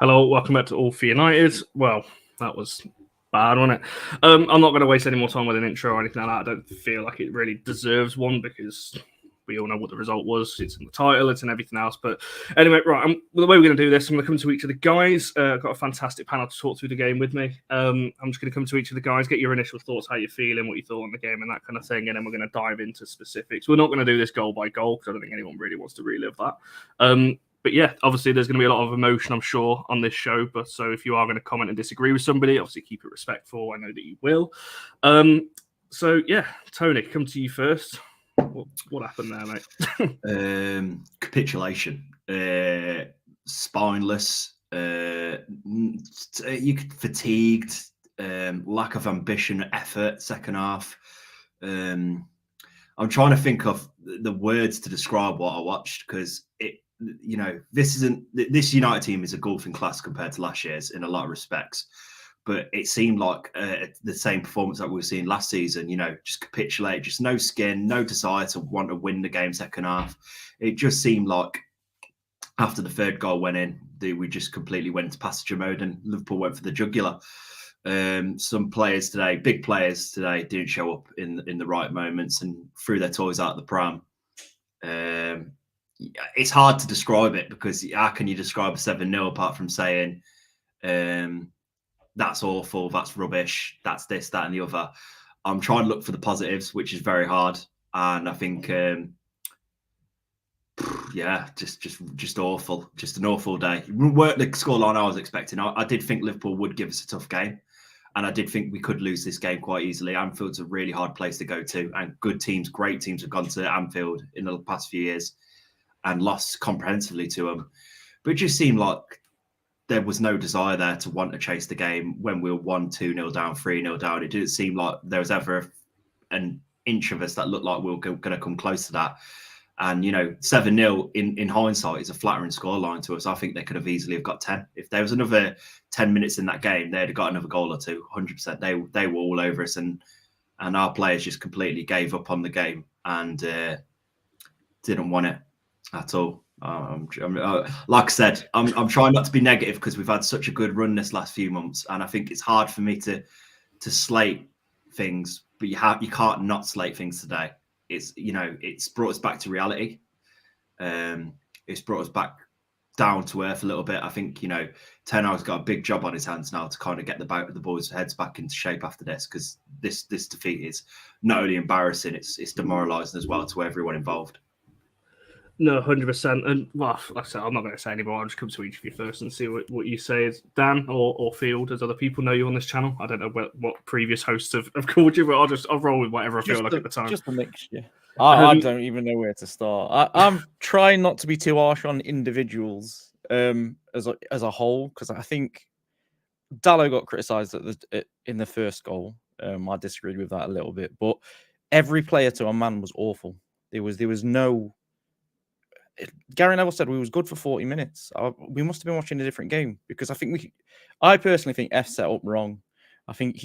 Hello, welcome back to All for United. Well, that was bad, wasn't it? I'm not going to waste any more time with an intro or anything like that. I don't feel like it really deserves one because we all know what the result was. It's in the title, it's in everything else. But anyway, right, the way we're going to do this, I'm going to come to each of the guys. I've got a fantastic panel to talk through the game with me. I'm just going to come to each of the guys, get your initial thoughts, how you're feeling, what you thought on the game and that kind of thing. And then we're going to dive into specifics. We're not going to do this goal by goal because I don't think anyone really wants to relive that. But yeah, obviously there's going to be a lot of emotion, I'm sure, on this show. But so if you are going to comment and disagree with somebody, obviously keep it respectful. I know that you will. So yeah, Tony, come to you first. What happened there, mate? Capitulation. Spineless. You could fatigued. Lack of ambition, effort. Second half. I'm trying to think of the words to describe what I watched because this United team is a golfing class compared to last year's in a lot of respects. But it seemed like the same performance that we were seeing last season, just capitulate, just no skin, no desire to want to win the game second half. It just seemed like after the third goal went in, we just completely went into passenger mode and Liverpool went for the jugular. Some players today, big players today, didn't show up in the right moments and threw their toys out the pram. It's hard to describe it because how can you describe a 7-0 apart from saying that's awful, that's rubbish, that's this, that, and the other. I'm trying to look for the positives, which is very hard. And I think, just awful. Just an awful day. We weren't the scoreline I was expecting. I did think Liverpool would give us a tough game. And I did think we could lose this game quite easily. Anfield's a really hard place to go to. And good teams, great teams have gone to Anfield in the past few years and lost comprehensively to them. But it just seemed like there was no desire there to want to chase the game when we were 1-2-0 down, 3-0 down. It didn't seem like there was ever an inch of us that looked like we were going to come close to that. And, 7-0 in hindsight is a flattering scoreline to us. I think they could have easily have got 10. If there was another 10 minutes in that game, they'd have got another goal or two, 100%. They were all over us. And our players just completely gave up on the game and didn't want it at all. Like I said, I'm trying not to be negative because we've had such a good run this last few months, and I think it's hard for me to slate things, but you can't not slate things today. It's brought us back to reality. It's brought us back down to earth a little bit. I think Ten Hag's got a big job on his hands now to kind of get the boys' heads back into shape after this, because this defeat is not only embarrassing, it's demoralising as well to everyone involved. No, 100%. And well, like I said, I'm not going to say anymore. I'll just come to each of you first and see what you say. Is Dan or Field, as other people know you on this channel? I don't know what previous hosts have called you, but I'll roll with whatever I feel like at the time. Just a mixture. I don't even know where to start. I'm trying not to be too harsh on individuals as a whole, because I think Dallo got criticised in the first goal. I disagreed with that a little bit, but every player to a man was awful. There was no. Gary Neville said we was good for 40 minutes. We must have been watching a different game, because I personally think F set up wrong. I think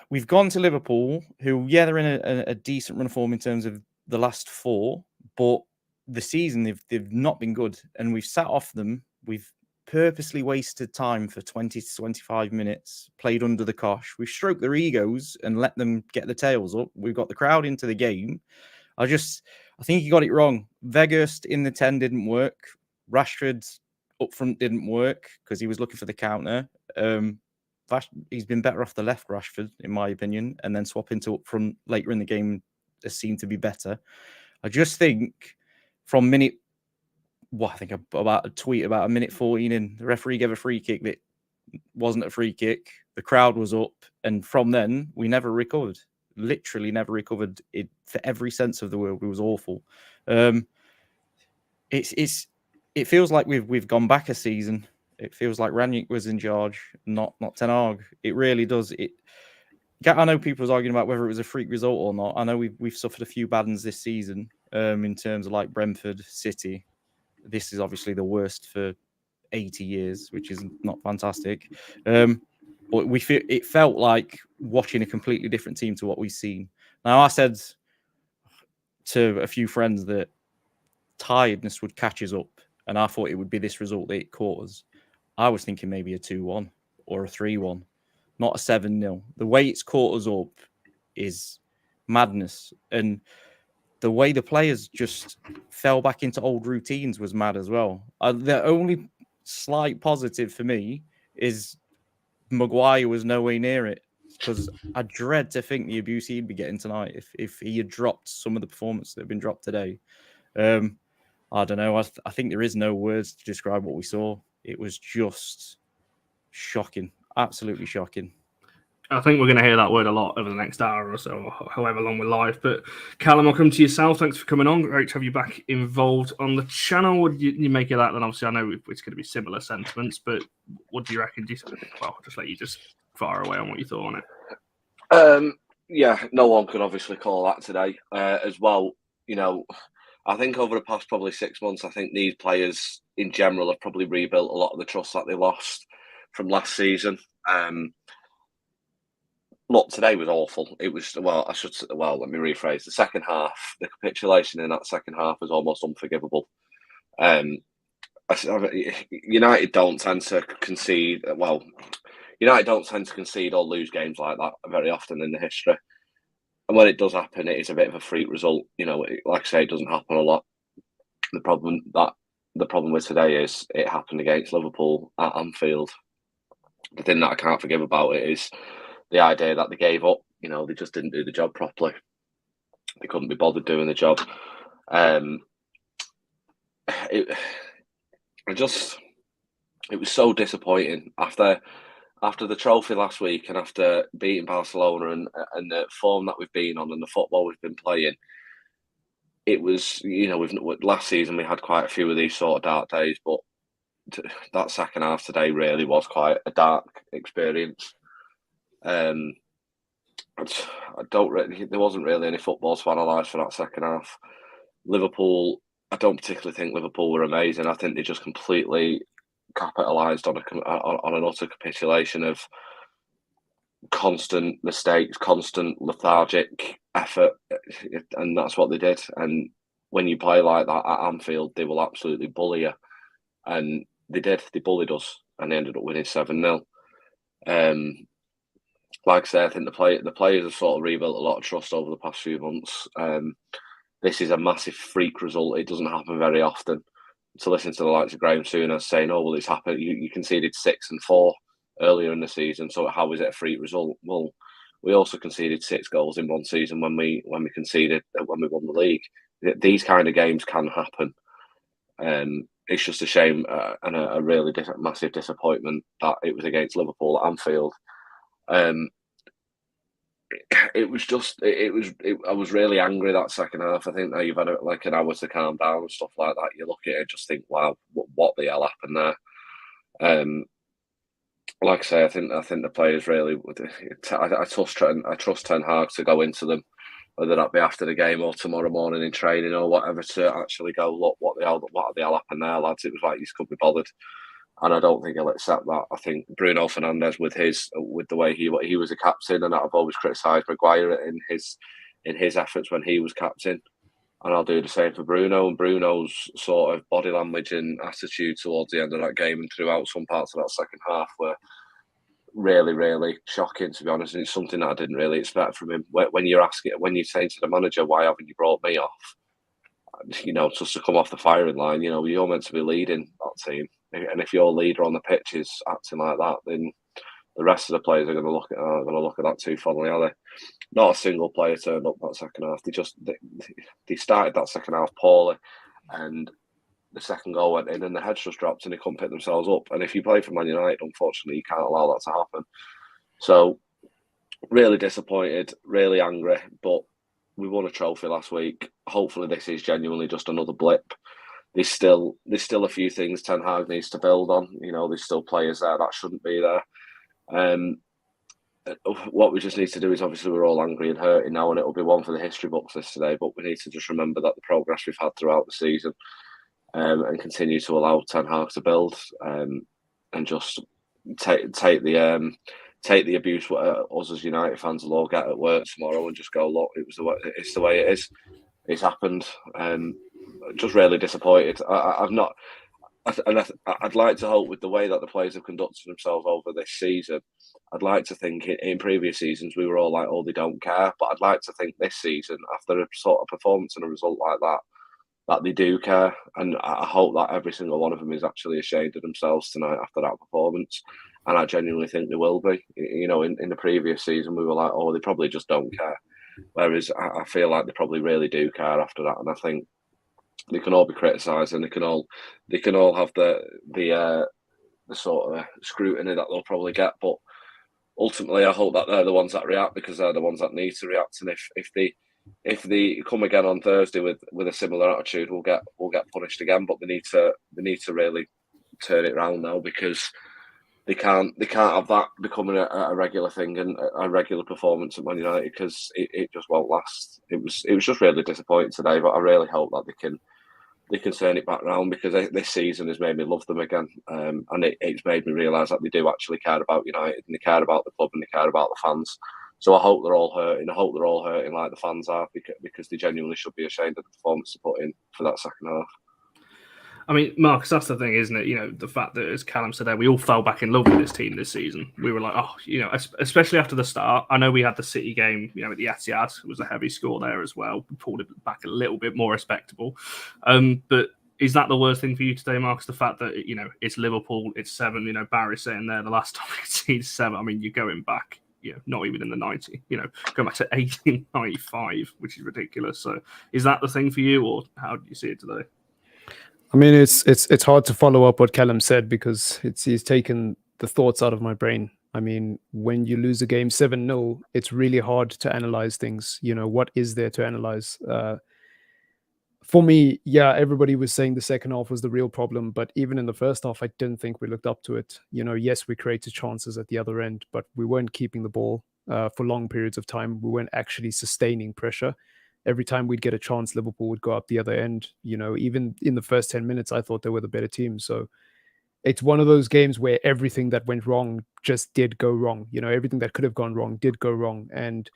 we've gone to Liverpool, who, they're in a decent run of form in terms of the last 4, but the season they've not been good, and we've sat off them. We've purposely wasted time for 20 to 25 minutes, played under the cosh. We've stroked their egos and let them get the tails up. We've got the crowd into the game. I think he got it wrong. Weghorst in the 10 didn't work. Rashford up front didn't work because he was looking for the counter. He's been better off the left, Rashford, in my opinion, and then swapping to up front later in the game has seemed to be better. I just think from about a tweet about a minute 14 in, the referee gave a free kick that wasn't a free kick. The crowd was up, and from then we never recovered. Literally never recovered it for every sense of the word. It was awful. It feels like we've gone back a season. It feels like Ranić was in charge, not Ten Hag. It really does. I know people was arguing about whether it was a freak result or not. I know we've suffered a few bad ones this season in terms of like Brentford, City. This is obviously the worst for 80 years, which is not fantastic. But it felt like watching a completely different team to what we've seen. Now, I said to a few friends that tiredness would catch us up and I thought it would be this result that it caught us. I was thinking maybe a 2-1 or a 3-1, not a 7-0. The way it's caught us up is madness, and the way the players just fell back into old routines was mad as well. The only slight positive for me is Maguire was nowhere near it, because I dread to think the abuse he'd be getting tonight if he had dropped some of the performances that have been dropped today. I don't know. I think there is no words to describe what we saw. It was just shocking, absolutely shocking. I think we're going to hear that word a lot over the next hour or so, or however long we're live. But Callum, I'll come to yourself. Thanks for coming on. Great to have you back involved on the channel. What do you make of that? Then obviously I know it's going to be similar sentiments, but what do you reckon? Well, I'll just let you just fire away on what you thought on it. Yeah, no one could obviously call that today. As well, you know, I think over the past probably 6 months, I think these players in general have probably rebuilt a lot of the trust that they lost from last season. Look, today was awful. It was, let me rephrase. The second half, the capitulation in that second half was almost unforgivable. United don't tend to concede. Well, United don't tend to concede or lose games like that very often in the history. And when it does happen, it is a bit of a freak result. You know, like I say, it doesn't happen a lot. The problem with today is it happened against Liverpool at Anfield. The thing that I can't forgive about it is the idea that they gave up. You know, they just didn't do the job properly. They couldn't be bothered doing the job. It was so disappointing after the trophy last week and after beating Barcelona and the form that we've been on and the football we've been playing. It was, you know, last season we had quite a few of these sort of dark days, but that second half today really was quite a dark experience. There wasn't really any football to analyse for that second half. Liverpool, I don't particularly think Liverpool were amazing. I think they just completely capitalised on an utter capitulation of constant mistakes, constant lethargic effort, and that's what they did. And when you play like that at Anfield, they will absolutely bully you, and they did. They bullied us, and they ended up winning 7-0. Like I say, I think the players have sort of rebuilt a lot of trust over the past few months. This is a massive freak result. It doesn't happen very often. To listen to the likes of Graham Souness saying, "Oh, well, it's happened. You conceded 6 and 4 earlier in the season, so how is it a freak result?" Well, we also conceded 6 goals in one season when we won the league. These kind of games can happen. It's just a shame and a really massive disappointment that it was against Liverpool at Anfield. I was really angry that second half. I think now you've had an hour to calm down and stuff like that. You look at it and just think, wow, what the hell happened there? Like I say, I think the players really. I trust Ten Hag to go into them, whether that be after the game or tomorrow morning in training or whatever, to actually go, look, what the hell happened there, lads? It was like you just couldn't be bothered. And I don't think he'll accept that. I think Bruno Fernandes, with the way he was a captain, and I've always criticised Maguire in his efforts when he was captain, and I'll do the same for Bruno. And Bruno's sort of body language and attitude towards the end of that game and throughout some parts of that second half were really, really shocking, to be honest. And it's something that I didn't really expect from him. When you're saying to the manager, "Why haven't you brought me off?" You know, just to come off the firing line. You know, you're meant to be leading that team. And if your leader on the pitch is acting like that, then the rest of the players are going to look at that too fondly, are they? Not a single player turned up that second half. They started that second half poorly, and the second goal went in, and the heads just dropped, and they couldn't pick themselves up. And if you play for Man United, unfortunately, you can't allow that to happen. So, really disappointed, really angry, but we won a trophy last week. Hopefully, this is genuinely just another blip. There's still a few things Ten Hag needs to build on. You know, there's still players there that shouldn't be there. What we just need to do is, obviously, we're all angry and hurting now, and it'll be one for the history books this today. But we need to just remember that the progress we've had throughout the season, and continue to allow Ten Hag to build, and just take the abuse us as United fans will all get at work tomorrow, and just go, look, it's the way it is. It's happened. Just really disappointed. I'd like to hope with the way that the players have conducted themselves over this season, I'd like to think in previous seasons we were all like, oh, they don't care. But I'd like to think this season, after a sort of performance and a result like that, that they do care. And I hope that every single one of them is actually ashamed of themselves tonight after that performance. And I genuinely think they will be. You know, in the previous season, we were like, oh, they probably just don't care. Whereas I feel like they probably really do care after that. And I think they can all be criticised and they can all have the sort of scrutiny that they'll probably get. But ultimately, I hope that they're the ones that react, because they're the ones that need to react. And if they come again on Thursday with a similar attitude, we'll get punished again. But they need to really turn it around now, because they can't have that becoming a regular thing and a regular performance at Man United, because it just won't last. It was just really disappointing today, but I really hope that they can turn it back round, because this season has made me love them again, and it's made me realise that they do actually care about United, and they care about the club, and they care about the fans. So I hope they're all hurting. I hope they're all hurting like the fans are, because they genuinely should be ashamed of the performance they put in for that second half. I mean, Marcus, that's the thing, isn't it? You know, the fact that, as Callum said there, we all fell back in love with this team this season. We were like, oh, you know, especially after the start. I know we had the City game, you know, at the Etihad. It was a heavy score there as well. We pulled it back a little bit more respectable. But is that the worst thing for you today, Marcus? The fact that, you know, it's Liverpool, it's 7, you know, Barry saying there, the last time we conceded 7. I mean, you're going back, you know, not even in the 90, you know, going back to 1895, which is ridiculous. So is that the thing for you, or how do you see it today? I mean, it's hard to follow up what Callum said, because he's taken the thoughts out of my brain. I mean, when you lose a game 7-0, it's really hard to analyze things. You know, what is there to analyze? For me, yeah, everybody was saying the second half was the real problem, but even in the first half, I didn't think we looked up to it. You know, yes, we created chances at the other end, but we weren't keeping the ball for long periods of time. We weren't actually sustaining pressure. Every time we'd get a chance, Liverpool would go up the other end. You know, even in the first 10 minutes, I thought they were the better team. So it's one of those games where everything that went wrong just did go wrong. You know, everything that could have gone wrong did go wrong. And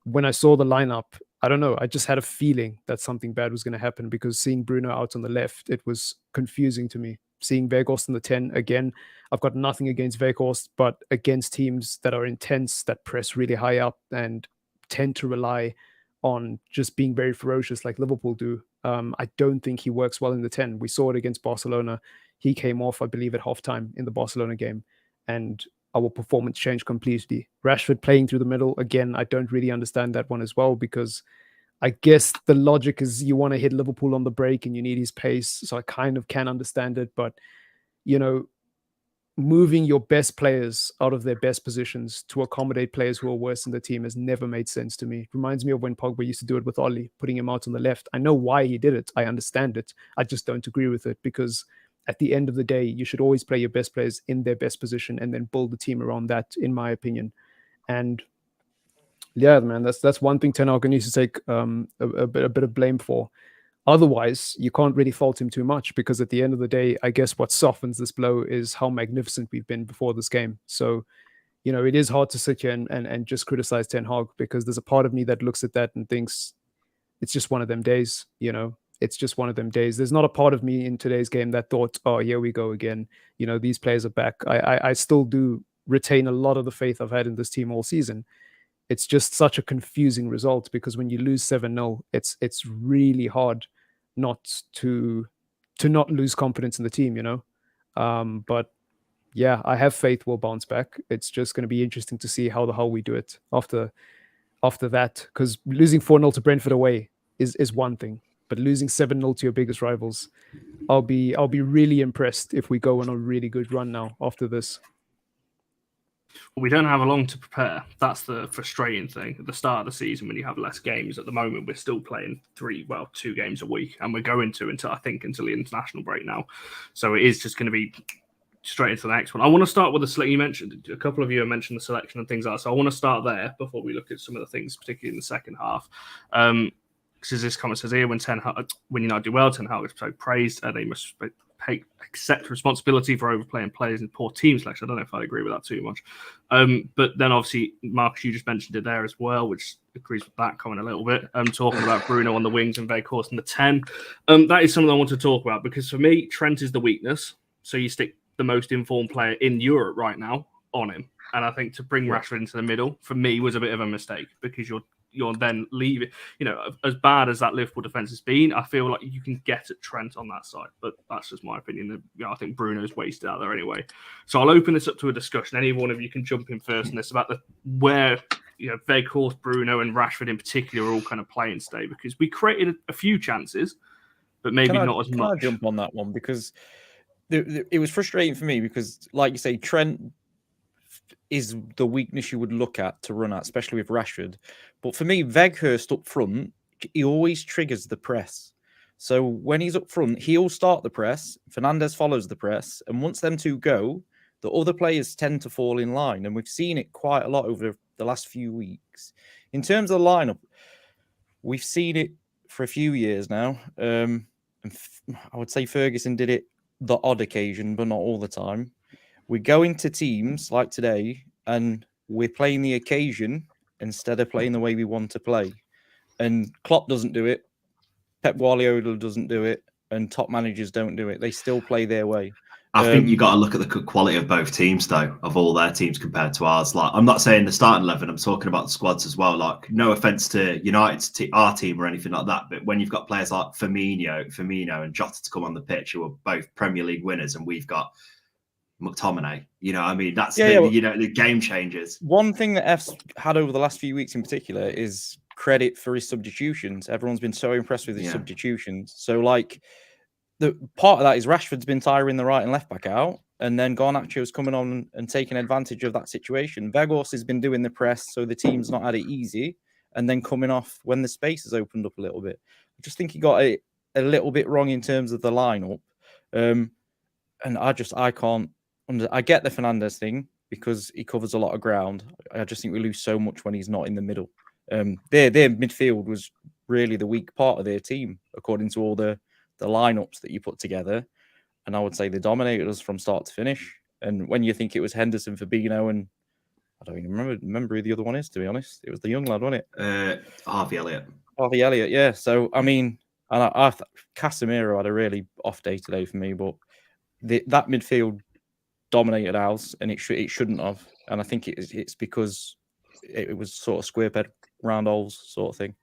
when I saw the lineup, I don't know, I just had a feeling that something bad was going to happen, because seeing Bruno out on the left, it was confusing to me. Seeing Weghorst in the 10, again, I've got nothing against Weghorst, but against teams that are intense, that press really high up and tend to rely on just being very ferocious like Liverpool do, I don't think he works well in the 10. We saw it against Barcelona. He came off, I believe, at halftime in the Barcelona game, and our performance changed completely. Rashford playing through the middle, again, I don't really understand that one as well, because I guess the logic is you want to hit Liverpool on the break and you need his pace, so I kind of can understand it, but, you know, moving your best players out of their best positions to accommodate players who are worse in the team has never made sense to me. It reminds me of when Pogba used to do it with Oli, putting him out on the left. I know why he did it. I understand it. I just don't agree with it, because at the end of the day, you should always play your best players in their best position and then build the team around that, in my opinion. And yeah, man, that's one thing Ten Hag needs to take a bit of blame for. Otherwise, you can't really fault him too much, because at the end of the day, I guess what softens this blow is how magnificent we've been before this game. So, you know, it is hard to sit here and just criticize Ten Hag, because there's a part of me that looks at that and thinks it's just one of them days, you know, it's just one of them days. There's not a part of me in today's game that thought, oh, here we go again. You know, these players are back. I still do retain a lot of the faith I've had in this team all season. It's just such a confusing result, because when you lose 7-0, it's really hard not to not lose confidence in the team, you know. But yeah, I have faith we'll bounce back. It's just going to be interesting to see how the hell we do it after that, because losing 4-0 to Brentford away is one thing, but losing 7-0 to your biggest rivals, I'll be really impressed if we go on a really good run now after this. We don't have a long to prepare. That's the frustrating thing. At the start of the season, when you have less games, at the moment, we're still playing 2 games a week, and we're going to until the international break now. So it is just going to be straight into the next one. I want to start with the selection. You mentioned, a couple of you have mentioned the selection and things like that. So I want to start there before we look at some of the things, particularly in the second half. Because this comment says here, when United do well, Ten Hag is so praised, they must accept responsibility for overplaying players and poor team selection. I don't know if I agree with that too much. But then obviously, Marcus, you just mentioned it there as well, which agrees with that comment a little bit. Talking about Bruno on the wings and Weghorst on the 10. That is something I want to talk about because for me, Trent is the weakness. So you stick the most informed player in Europe right now on him. And I think to bring Rashford into the middle, for me, was a bit of a mistake because you're then leaving, as bad as that Liverpool defence has been, I feel like you can get at Trent on that side. But that's just my opinion. I think Bruno's wasted out there anyway. So I'll open this up to a discussion. Any one of you can jump in first on this about where Weghorst, Bruno and Rashford in particular are all kind of playing today because we created a few chances, but maybe not as much. Can I jump on that one? Because it was frustrating for me because, like you say, Trent is the weakness you would look at to run at, especially with Rashford. But for me, Weghorst up front, he always triggers the press. So when he's up front, he'll start the press. Fernandes follows the press. And once them two go, the other players tend to fall in line. And we've seen it quite a lot over the last few weeks. In terms of the lineup, we've seen it for a few years now. And I would say Ferguson did it the odd occasion, but not all the time. We go into teams like today and we're playing the occasion instead of playing the way we want to play. And Klopp doesn't do it. Pep Guardiola doesn't do it. And top managers don't do it. They still play their way. I think you got to look at the quality of both teams, though, of all their teams compared to ours. Like, I'm not saying the starting 11. I'm talking about the squads as well. Like, no offense to United's our team or anything like that, but when you've got players like Firmino and Jota to come on the pitch, who are both Premier League winners, and we've got McTominay, that's the game changes. One thing that F's had over the last few weeks in particular is credit for his substitutions. Everyone's been so impressed with his substitutions. So, like, the part of that is Rashford's been tiring the right and left back out, and then Garnacho's coming on and taking advantage of that situation. Weghorst has been doing the press, so the team's not had it easy, and then coming off when the space has opened up a little bit. I just think he got it a little bit wrong in terms of the lineup. And I can't. I get the Fernandes thing because he covers a lot of ground. I just think we lose so much when he's not in the middle. Their midfield was really the weak part of their team, according to all the lineups that you put together. And I would say they dominated us from start to finish. And when you think it was Henderson, Fabinho, and I don't even remember who the other one is, to be honest. It was the young lad, wasn't it? Harvey Elliott. Harvey Elliott, yeah. So, I mean, and I Casemiro had a really off day today for me, but that midfield dominated ours, and it shouldn't have. And I think it's because it was sort of square peg round holes sort of thing.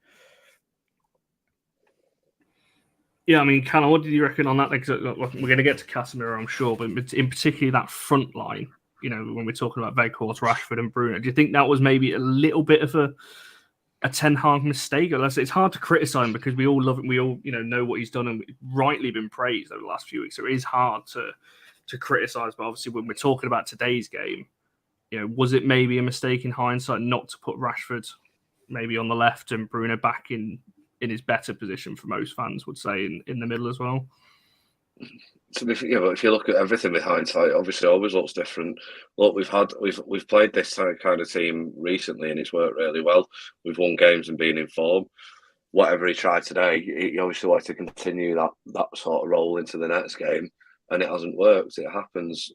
Yeah, I mean, Callum, what did you reckon on that? Because we're going to get to Casemiro, I'm sure, but in particular that front line, when we're talking about Weghorst, Rashford and Bruno, do you think that was maybe a little bit of a Ten Hag mistake? It's hard to criticise him because we all love him. We all, know what he's done and rightly been praised over the last few weeks. So it is hard to criticise, but obviously when we're talking about today's game, was it maybe a mistake in hindsight not to put Rashford maybe on the left and Bruno back in his better position, for most fans would say, in the middle as well? So if you look at everything with hindsight, obviously it always looks different. Look, we've played this kind of team recently and it's worked really well. We've won games and been in form. Whatever he tried today, he obviously wanted to continue that sort of role into the next game, and it hasn't worked. It happens,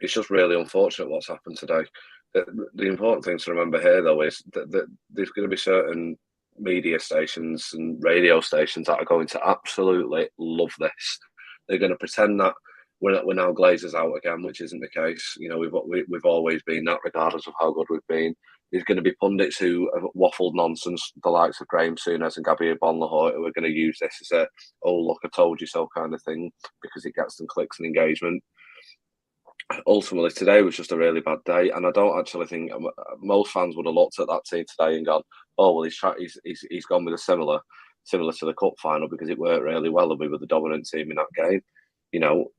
it's just really unfortunate what's happened today. The important thing to remember here, though, is that there's going to be certain media stations and radio stations that are going to absolutely love this. They're going to pretend that we're now Glazers out again, which isn't the case. We've always been that, regardless of how good we've been. There's going to be pundits who have waffled nonsense, the likes of Graham Souness and Gabriel Bonlahoy, who are going to use this as "oh look, I told you so" kind of thing because it gets them clicks and engagement. Ultimately, today was just a really bad day, and I don't actually think most fans would have looked at that team today and gone, "Oh well, he's gone with a similar to the cup final because it worked really well and we were the dominant team in that game."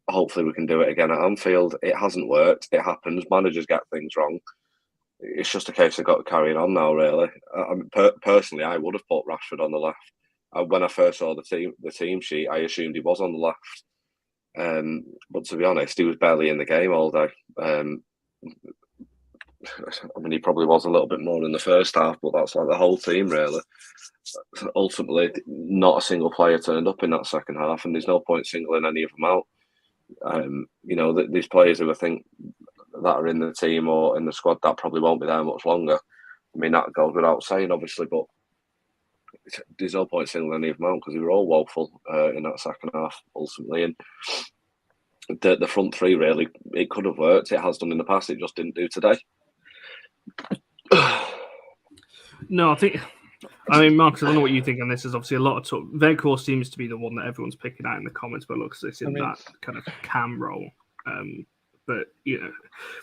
Hopefully we can do it again at Anfield. It hasn't worked. It happens. Managers get things wrong. It's just a case of got carrying on now, really. Personally, I would have put Rashford on the left. When I first saw the team sheet, I assumed he was on the left. But to be honest, he was barely in the game all day. I mean, he probably was a little bit more in the first half, but that's like the whole team, really. Ultimately, not a single player turned up in that second half, and there's no point singling any of them out. These players who I think that are in the team or in the squad that probably won't be there much longer. I mean, that goes without saying, obviously, but there's no point singling any of them out because they were all woeful in that second half, ultimately. And the front three, really, it could have worked. It has done in the past. It just didn't do today. No, I mean, Marcus, I don't know what you think on this. There's obviously a lot of talk. Weghorst seems to be the one that everyone's picking out in the comments, but looks like it's in that kind of cam role. But,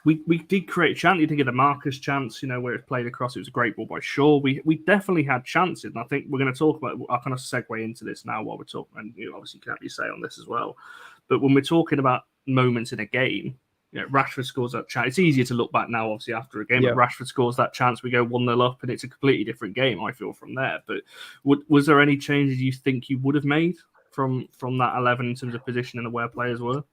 we did create a chance. You think of the Marcus chance, where it played across. It was a great ball by Shaw. We definitely had chances. And I think we're going to talk about, I'll kind of segue into this now while we're talking. And obviously you can have your say on this as well. But when we're talking about moments in a game, Rashford scores that chance. It's easier to look back now, obviously, after a game. Yeah. But Rashford scores that chance. We go 1-0 up, and it's a completely different game, I feel, from there. But was there any changes you think you would have made from that 11 in terms of position and where players were?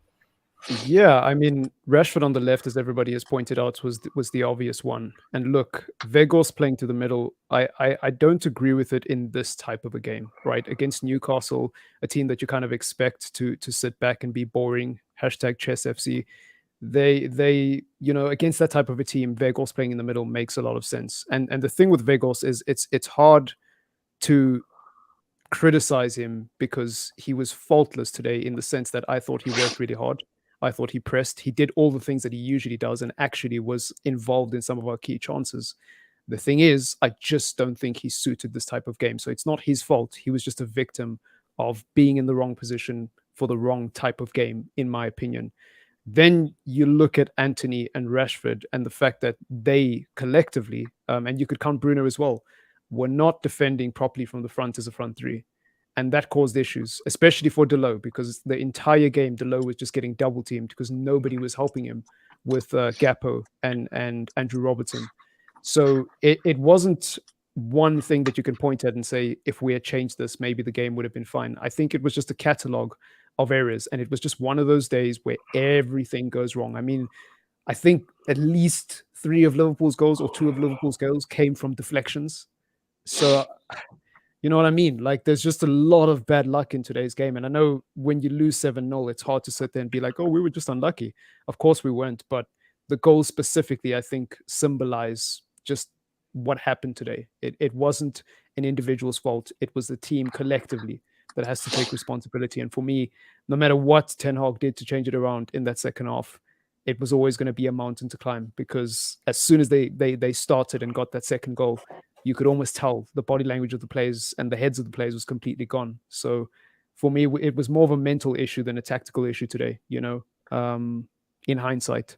Yeah, I mean, Rashford on the left, as everybody has pointed out, was the obvious one. And look, Weghorst playing to the middle, I don't agree with it in this type of a game, right? Against Newcastle, a team that you kind of expect to sit back and be boring, #ChessFC. They against that type of a team, Weghorst playing in the middle makes a lot of sense. And the thing with Weghorst is it's hard to criticize him because he was faultless today in the sense that I thought he worked really hard. I thought he pressed. He did all the things that he usually does and actually was involved in some of our key chances. The thing is, I just don't think he suited this type of game. So it's not his fault. He was just a victim of being in the wrong position for the wrong type of game, in my opinion. Then you look at Antony and Rashford and the fact that they collectively, and you could count Bruno as well, were not defending properly from the front as a front three. And that caused issues, especially for Delot, because the entire game, Delot was just getting double teamed because nobody was helping him with Gakpo and Andrew Robertson. So it wasn't one thing that you can point at and say, if we had changed this, maybe the game would have been fine. I think it was just a catalogue of errors. And it was just one of those days where everything goes wrong. I mean, I think at least 3 of Liverpool's goals or 2 of Liverpool's goals came from deflections. So... you know what I mean? Like, there's just a lot of bad luck in today's game. And I know when you lose 7-0, it's hard to sit there and be like, oh, we were just unlucky. Of course we weren't. But the goals specifically, I think, symbolize just what happened today. It wasn't an individual's fault. It was the team collectively that has to take responsibility. And for me, no matter what Ten Hag did to change it around in that second half, it was always going to be a mountain to climb, because as soon as they started and got that second goal, you could almost tell the body language of the players and the heads of the players was completely gone. So for me, it was more of a mental issue than a tactical issue today, in hindsight.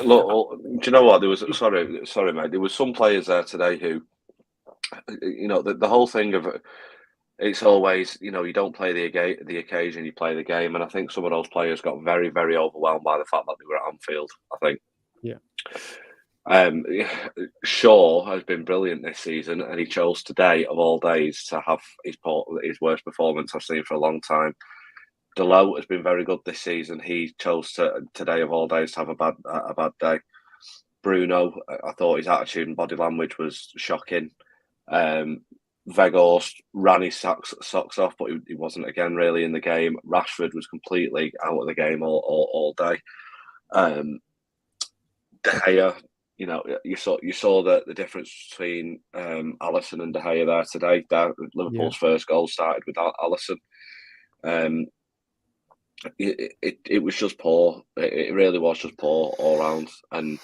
Look, do you know what? There was sorry, mate. There was some players there today who, the whole thing of it's always, you don't play the occasion, you play the game, and I think some of those players got very, very overwhelmed by the fact that they were at Anfield. I think, yeah. Shaw has been brilliant this season, and he chose today of all days to have his worst performance I've seen for a long time. Delot has been very good this season. He chose today of all days to have a bad day. Bruno, I thought his attitude and body language was shocking. Weghorst ran his socks off, but he wasn't again really in the game. Rashford was completely out of the game all day. De Gea, you saw the difference between Alisson and De Gea there today. Liverpool's first goal started with Alisson. It was just poor. It really was just poor all round. And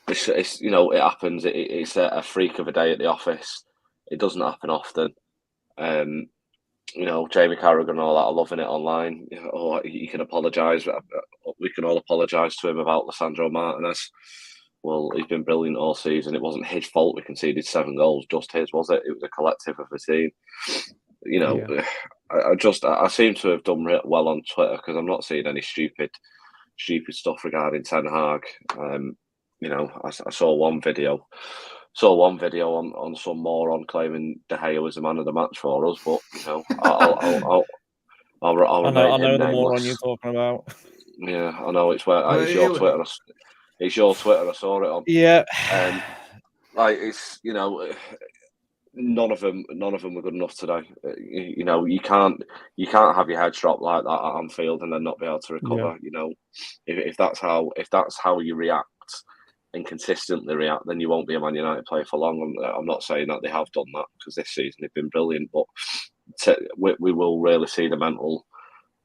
it's it happens. It's a freak of a day at the office. It doesn't happen often. Jamie Carragher and all that are loving it online. He can apologise. We can all apologise to him about Lisandro Martinez. Well, he's been brilliant all season. It wasn't his fault we conceded 7 goals, just his, was it? It was a collective of the team. I seem to have done well on Twitter because I'm not seeing any stupid stuff regarding Ten Hag. I saw one video on some moron claiming De Gea was the man of the match for us, but I'll I know the moron you're talking about. Yeah, I know it's your Twitter. It's your Twitter. I saw it on. Yeah. Like it's none of them were good enough today. You can't have your head dropped like that at Anfield and then not be able to recover. If that's how you react and consistently react, then you won't be a Man United player for long. I'm not saying that they have done that, because this season they've been brilliant, but we will really see the mental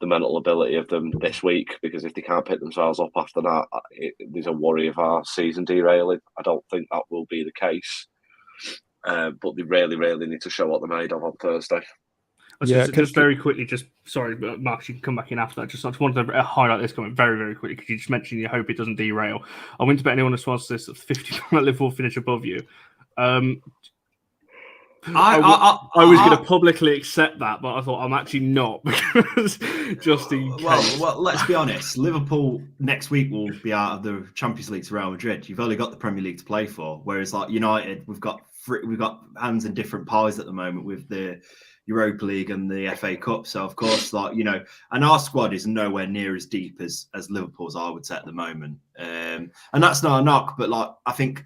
ability of them this week, because if they can't pick themselves up after that, there's a worry of our season derailing. I don't think that will be the case. But they really, really need to show what they're made of on Thursday. Just very quickly, sorry, Mark, you can come back in after that. I just wanted to highlight this comment very, very quickly, because you just mentioned you hope it doesn't derail. I went to bet anyone who responds to this at 50 at Liverpool finish above you. I was going to publicly accept that, but I thought I'm actually not, because just in case. Well, let's be honest. Liverpool next week will be out of the Champions League to Real Madrid. You've only got the Premier League to play for, whereas like United, we've got hands in different pies at the moment with the Europa League and the FA Cup. So of course, and our squad is nowhere near as deep as Liverpool's, I would say, at the moment. And that's not a knock, but I think.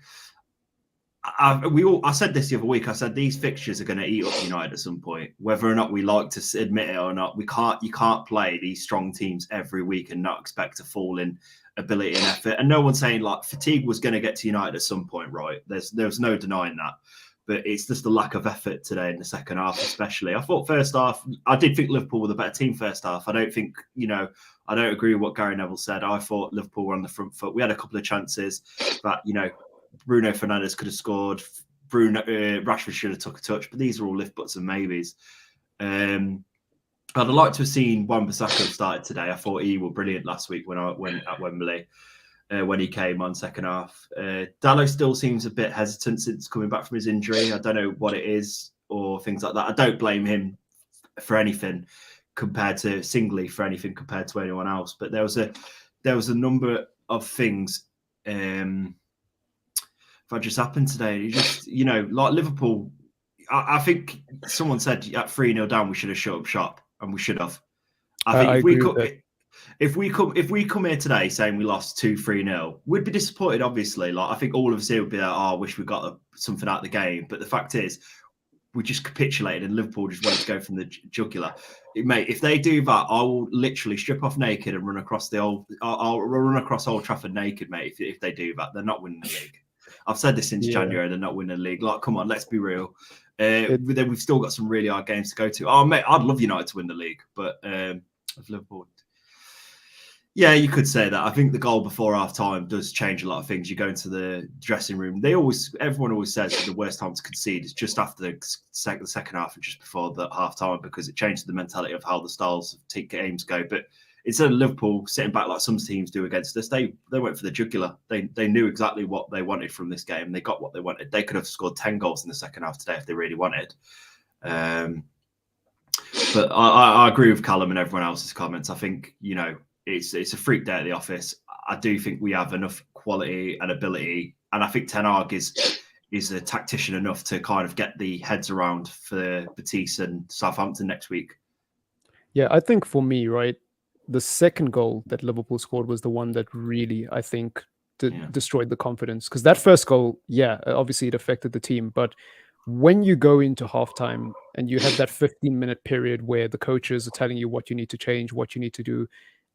I said this the other week. I said these fixtures are going to eat up United at some point, whether or not we like to admit it or not. You can't play these strong teams every week and not expect to fall in ability and effort. And no one's saying fatigue was going to get to United at some point, right? There's no denying that. But it's just the lack of effort today in the second half, especially. I thought first half, I did think Liverpool were the better team first half. I don't think, I don't agree with what Gary Neville said. I thought Liverpool were on the front foot. We had a couple of chances that, Bruno Fernandes could have scored. Rashford should have took a touch, but these are all lift butts and maybes. I'd like to have seen Wan-Bissaka started today. I thought he was brilliant last week when at Wembley when he came on second half. Dalot still seems a bit hesitant since coming back from his injury. I don't know what it is or things like that. I don't blame him for anything compared to anyone else. But there was a number of things. That just happened today. You just, like Liverpool, I think someone said at 3-0 down, we should have shut up shop, and we should have. I think if we come here today saying we lost 2-3-0, we'd be disappointed, obviously. I think all of us here would be like, I wish we got something out of the game. But the fact is, we just capitulated and Liverpool just wanted to go from the jugular. Mate, if they do that, I will literally strip off naked and run across I'll run across Old Trafford naked, mate. If they do that, they're not winning the league. I've said this since January. They're not winning the league. Come on, let's be real. Then we've still got some really hard games to go to. Oh, mate, I'd love United to win the league, but Liverpool. Yeah, you could say that. I think the goal before half time does change a lot of things. You go into the dressing room. Everyone always says that the worst time to concede is just after the second half and just before the half time, because it changes the mentality of how the styles of games go. But instead of Liverpool sitting back like some teams do against us, they went for the jugular. They knew exactly what they wanted from this game. They got what they wanted. They could have scored 10 goals in the second half today if they really wanted. But I agree with Callum and everyone else's comments. I think, it's a freak day at the office. I do think we have enough quality and ability. And I think Ten Hag is a tactician enough to kind of get the heads around for Betis and Southampton next week. Yeah, I think for me, right, the second goal that Liverpool scored was the one that really, I think, destroyed the confidence. Because that first goal, obviously it affected the team. But when you go into halftime and you have that 15-minute period where the coaches are telling you what you need to change, what you need to do,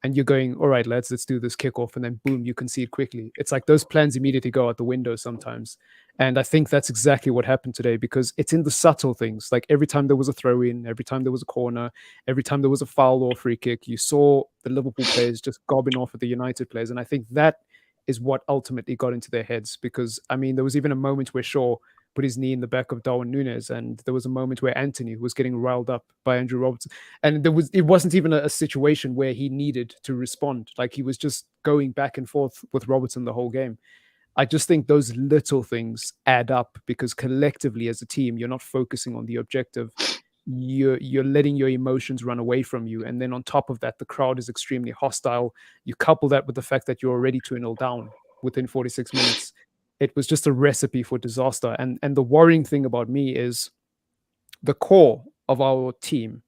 and you're going, all right, lads, let's do this kickoff, and then boom, you concede quickly. It's like those plans immediately go out the window sometimes. And I think that's exactly what happened today, because it's in the subtle things. Like every time there was a throw in, every time there was a corner, every time there was a foul or a free kick, you saw the Liverpool players just gobbing off at the United players. And I think that is what ultimately got into their heads, because, I mean, there was even a moment where Shaw put his knee in the back of Darwin Núñez, and there was a moment where Anthony was getting riled up by Andrew Robertson, and it wasn't even a situation where he needed to respond. Like, he was just going back and forth with Robertson the whole game. I just think those little things add up, because collectively as a team, you're not focusing on the objective. You're letting your emotions run away from you, and then on top of that, the crowd is extremely hostile. You couple that with the fact that you're already 2-0 down within 46 minutes. It was just a recipe for disaster. And the worrying thing about me is the core of our team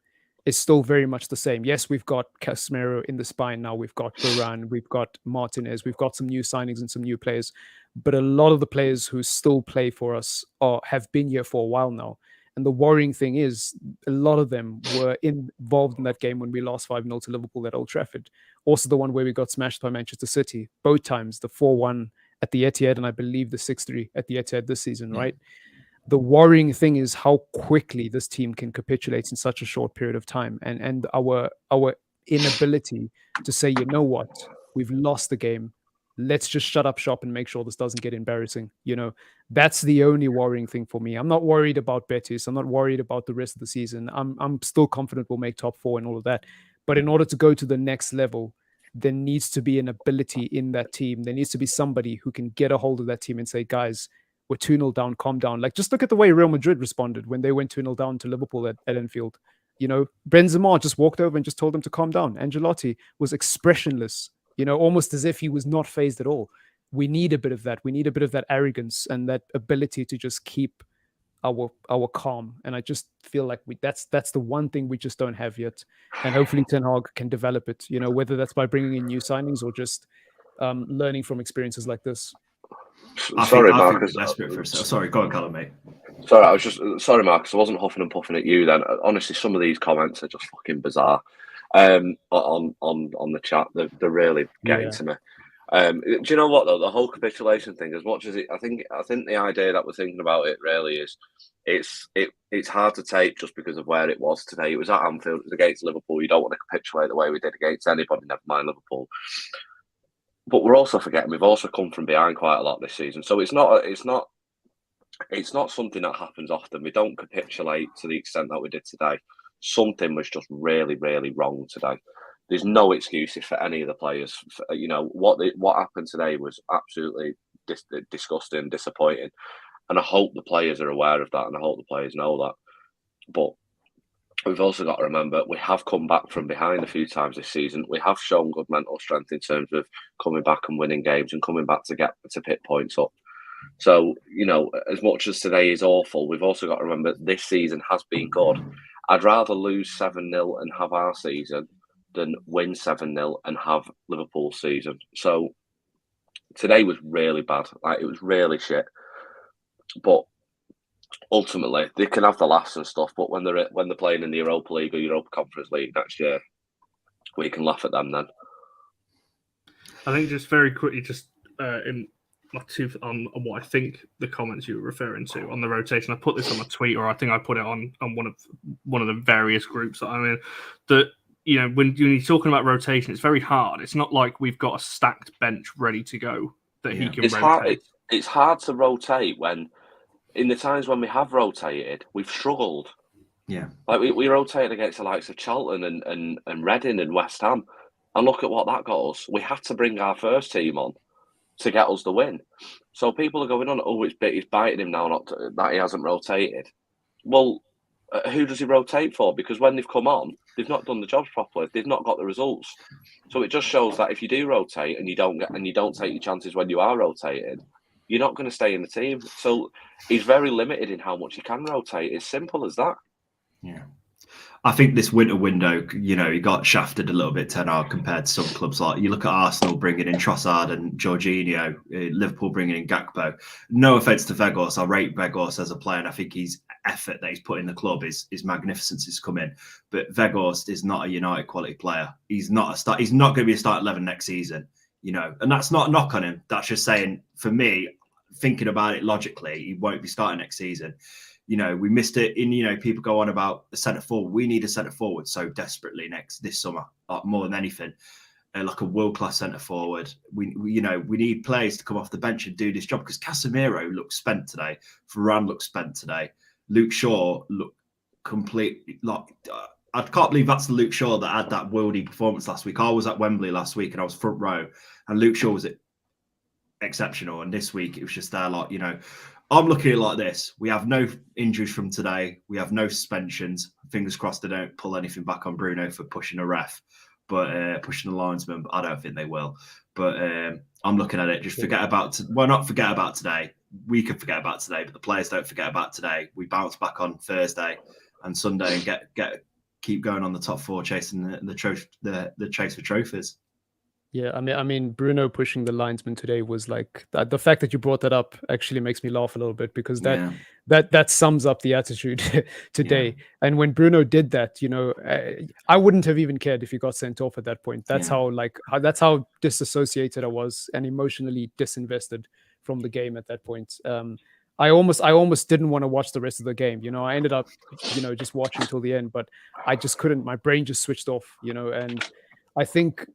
is still very much the same. Yes, we've got Casemiro in the spine now. We've got Varane. We've got Martinez. We've got some new signings and some new players. But a lot of the players who still play for us have been here for a while now. And the worrying thing is, a lot of them were involved in that game when we lost 5-0 to Liverpool at Old Trafford. Also, the one where we got smashed by Manchester City. Both times, the 4-1 at the Etihad, and I believe the 6-3 at the Etihad this season, right? The worrying thing is how quickly this team can capitulate in such a short period of time, and our inability to say, you know what, we've lost the game. Let's just shut up shop and make sure this doesn't get embarrassing. That's the only worrying thing for me. I'm not worried about Betis. I'm not worried about the rest of the season. I'm still confident we'll make top 4 and all of that. But in order to go to the next level, there needs to be an ability in that team. There needs to be somebody who can get a hold of that team and say, guys, we're 2-0 down, calm down. Like, just look at the way Real Madrid responded when they went 2-0 down to Liverpool at Anfield. Benzema just walked over and just told them to calm down. Ancelotti was expressionless, almost as if he was not fazed at all. We need a bit of that. We need a bit of that arrogance and that ability to just keep our calm. And I just feel like that's the one thing we just don't have yet. And hopefully Ten Hag can develop it, whether that's by bringing in new signings or just learning from experiences like this. Sorry, Marcus. Sorry, go on, Callum, mate. Sorry, Marcus. I wasn't huffing and puffing at you then. Honestly, some of these comments are just fucking bizarre. On the chat, they're really getting to me. Do you know what though? The whole capitulation thing, as much as I think the idea that we're thinking about it really is, it's hard to take just because of where it was today. It was at Anfield. It was against Liverpool. You don't want to capitulate the way we did against anybody, never mind Liverpool. But we're also forgetting we've also come from behind quite a lot this season. So it's not something that happens often. We don't capitulate to the extent that we did today. Something was just really, really wrong today. There's no excuses for any of the players. What happened today was absolutely disgusting, disappointing. And I hope the players are aware of that, and I hope the players know that. But we've also got to remember we have come back from behind a few times this season. We have shown good mental strength in terms of coming back and winning games and coming back to pick points up. So, as much as today is awful, we've also got to remember this season has been good. I'd rather lose 7-0 and have our season than win 7-0 and have Liverpool's season. So today was really bad. It was really shit. But ultimately, they can have the laughs and stuff, but when they're playing in the Europa League or Europa Conference League next year, we can laugh at them then. I think just very quickly, just in my on what I think the comments you were referring to on the rotation. I put this on a tweet, or I think I put it on one of the various groups that I'm in. That when you're talking about rotation, it's very hard. It's not like we've got a stacked bench ready to go that he can rotate. It's hard to rotate when. In the times when we have rotated, we've struggled. Yeah. Like we rotated against the likes of Charlton and Reading and West Ham. And look at what that got us. We had to bring our first team on to get us the win. So people are going on, it's biting him now that he hasn't rotated. Well, who does he rotate for? Because when they've come on, they've not done the jobs properly. They've not got the results. So it just shows that if you do rotate and you don't take your chances when you are rotated, you're not going to stay in the team. So he's very limited in how much he can rotate. It's simple as that. Yeah. I think this winter window, he got shafted a little bit, Ten Hag, compared to some clubs. Like you look at Arsenal bringing in Trossard and Jorginho, Liverpool bringing in Gakpo. No offense to Weghorst, I rate Weghorst as a player, and I think his effort that he's put in the club is magnificent since come in. But Weghorst is not a United quality player. He's not He's not going to be a start 11 next season. And that's not a knock on him. That's just saying, for me, thinking about it logically, he won't be starting next season. We missed it in, people go on about the centre forward. We need a centre forward so desperately this summer, more than anything, like a world-class centre forward. We need players to come off the bench and do this job, because Casemiro looks spent today. Varane looks spent today. Luke Shaw looked completely I can't believe that's the Luke Shaw that had that worldy performance last week. I was at Wembley last week and I was front row, and Luke Shaw was exceptional. And this week it was just there, I'm looking at it like this. We have no injuries from today. We have no suspensions. Fingers crossed they don't pull anything back on Bruno for pushing a ref, but pushing the linesman. But I don't think they will. But I'm looking at it. Just not forget about today. We can forget about today, but the players don't forget about today. We bounce back on Thursday and Sunday and keep going on the top four, chasing the chase for trophies. Yeah, I mean, Bruno pushing the linesman today was like the fact that you brought that up actually makes me laugh a little bit, because that sums up the attitude today. Yeah. And when Bruno did that, I wouldn't have even cared if he got sent off at that point. That's that's how disassociated I was and emotionally disinvested from the game at that point. I almost didn't want to watch the rest of the game. I ended up, just watching till the end, but I just couldn't. My brain just switched off. And I think,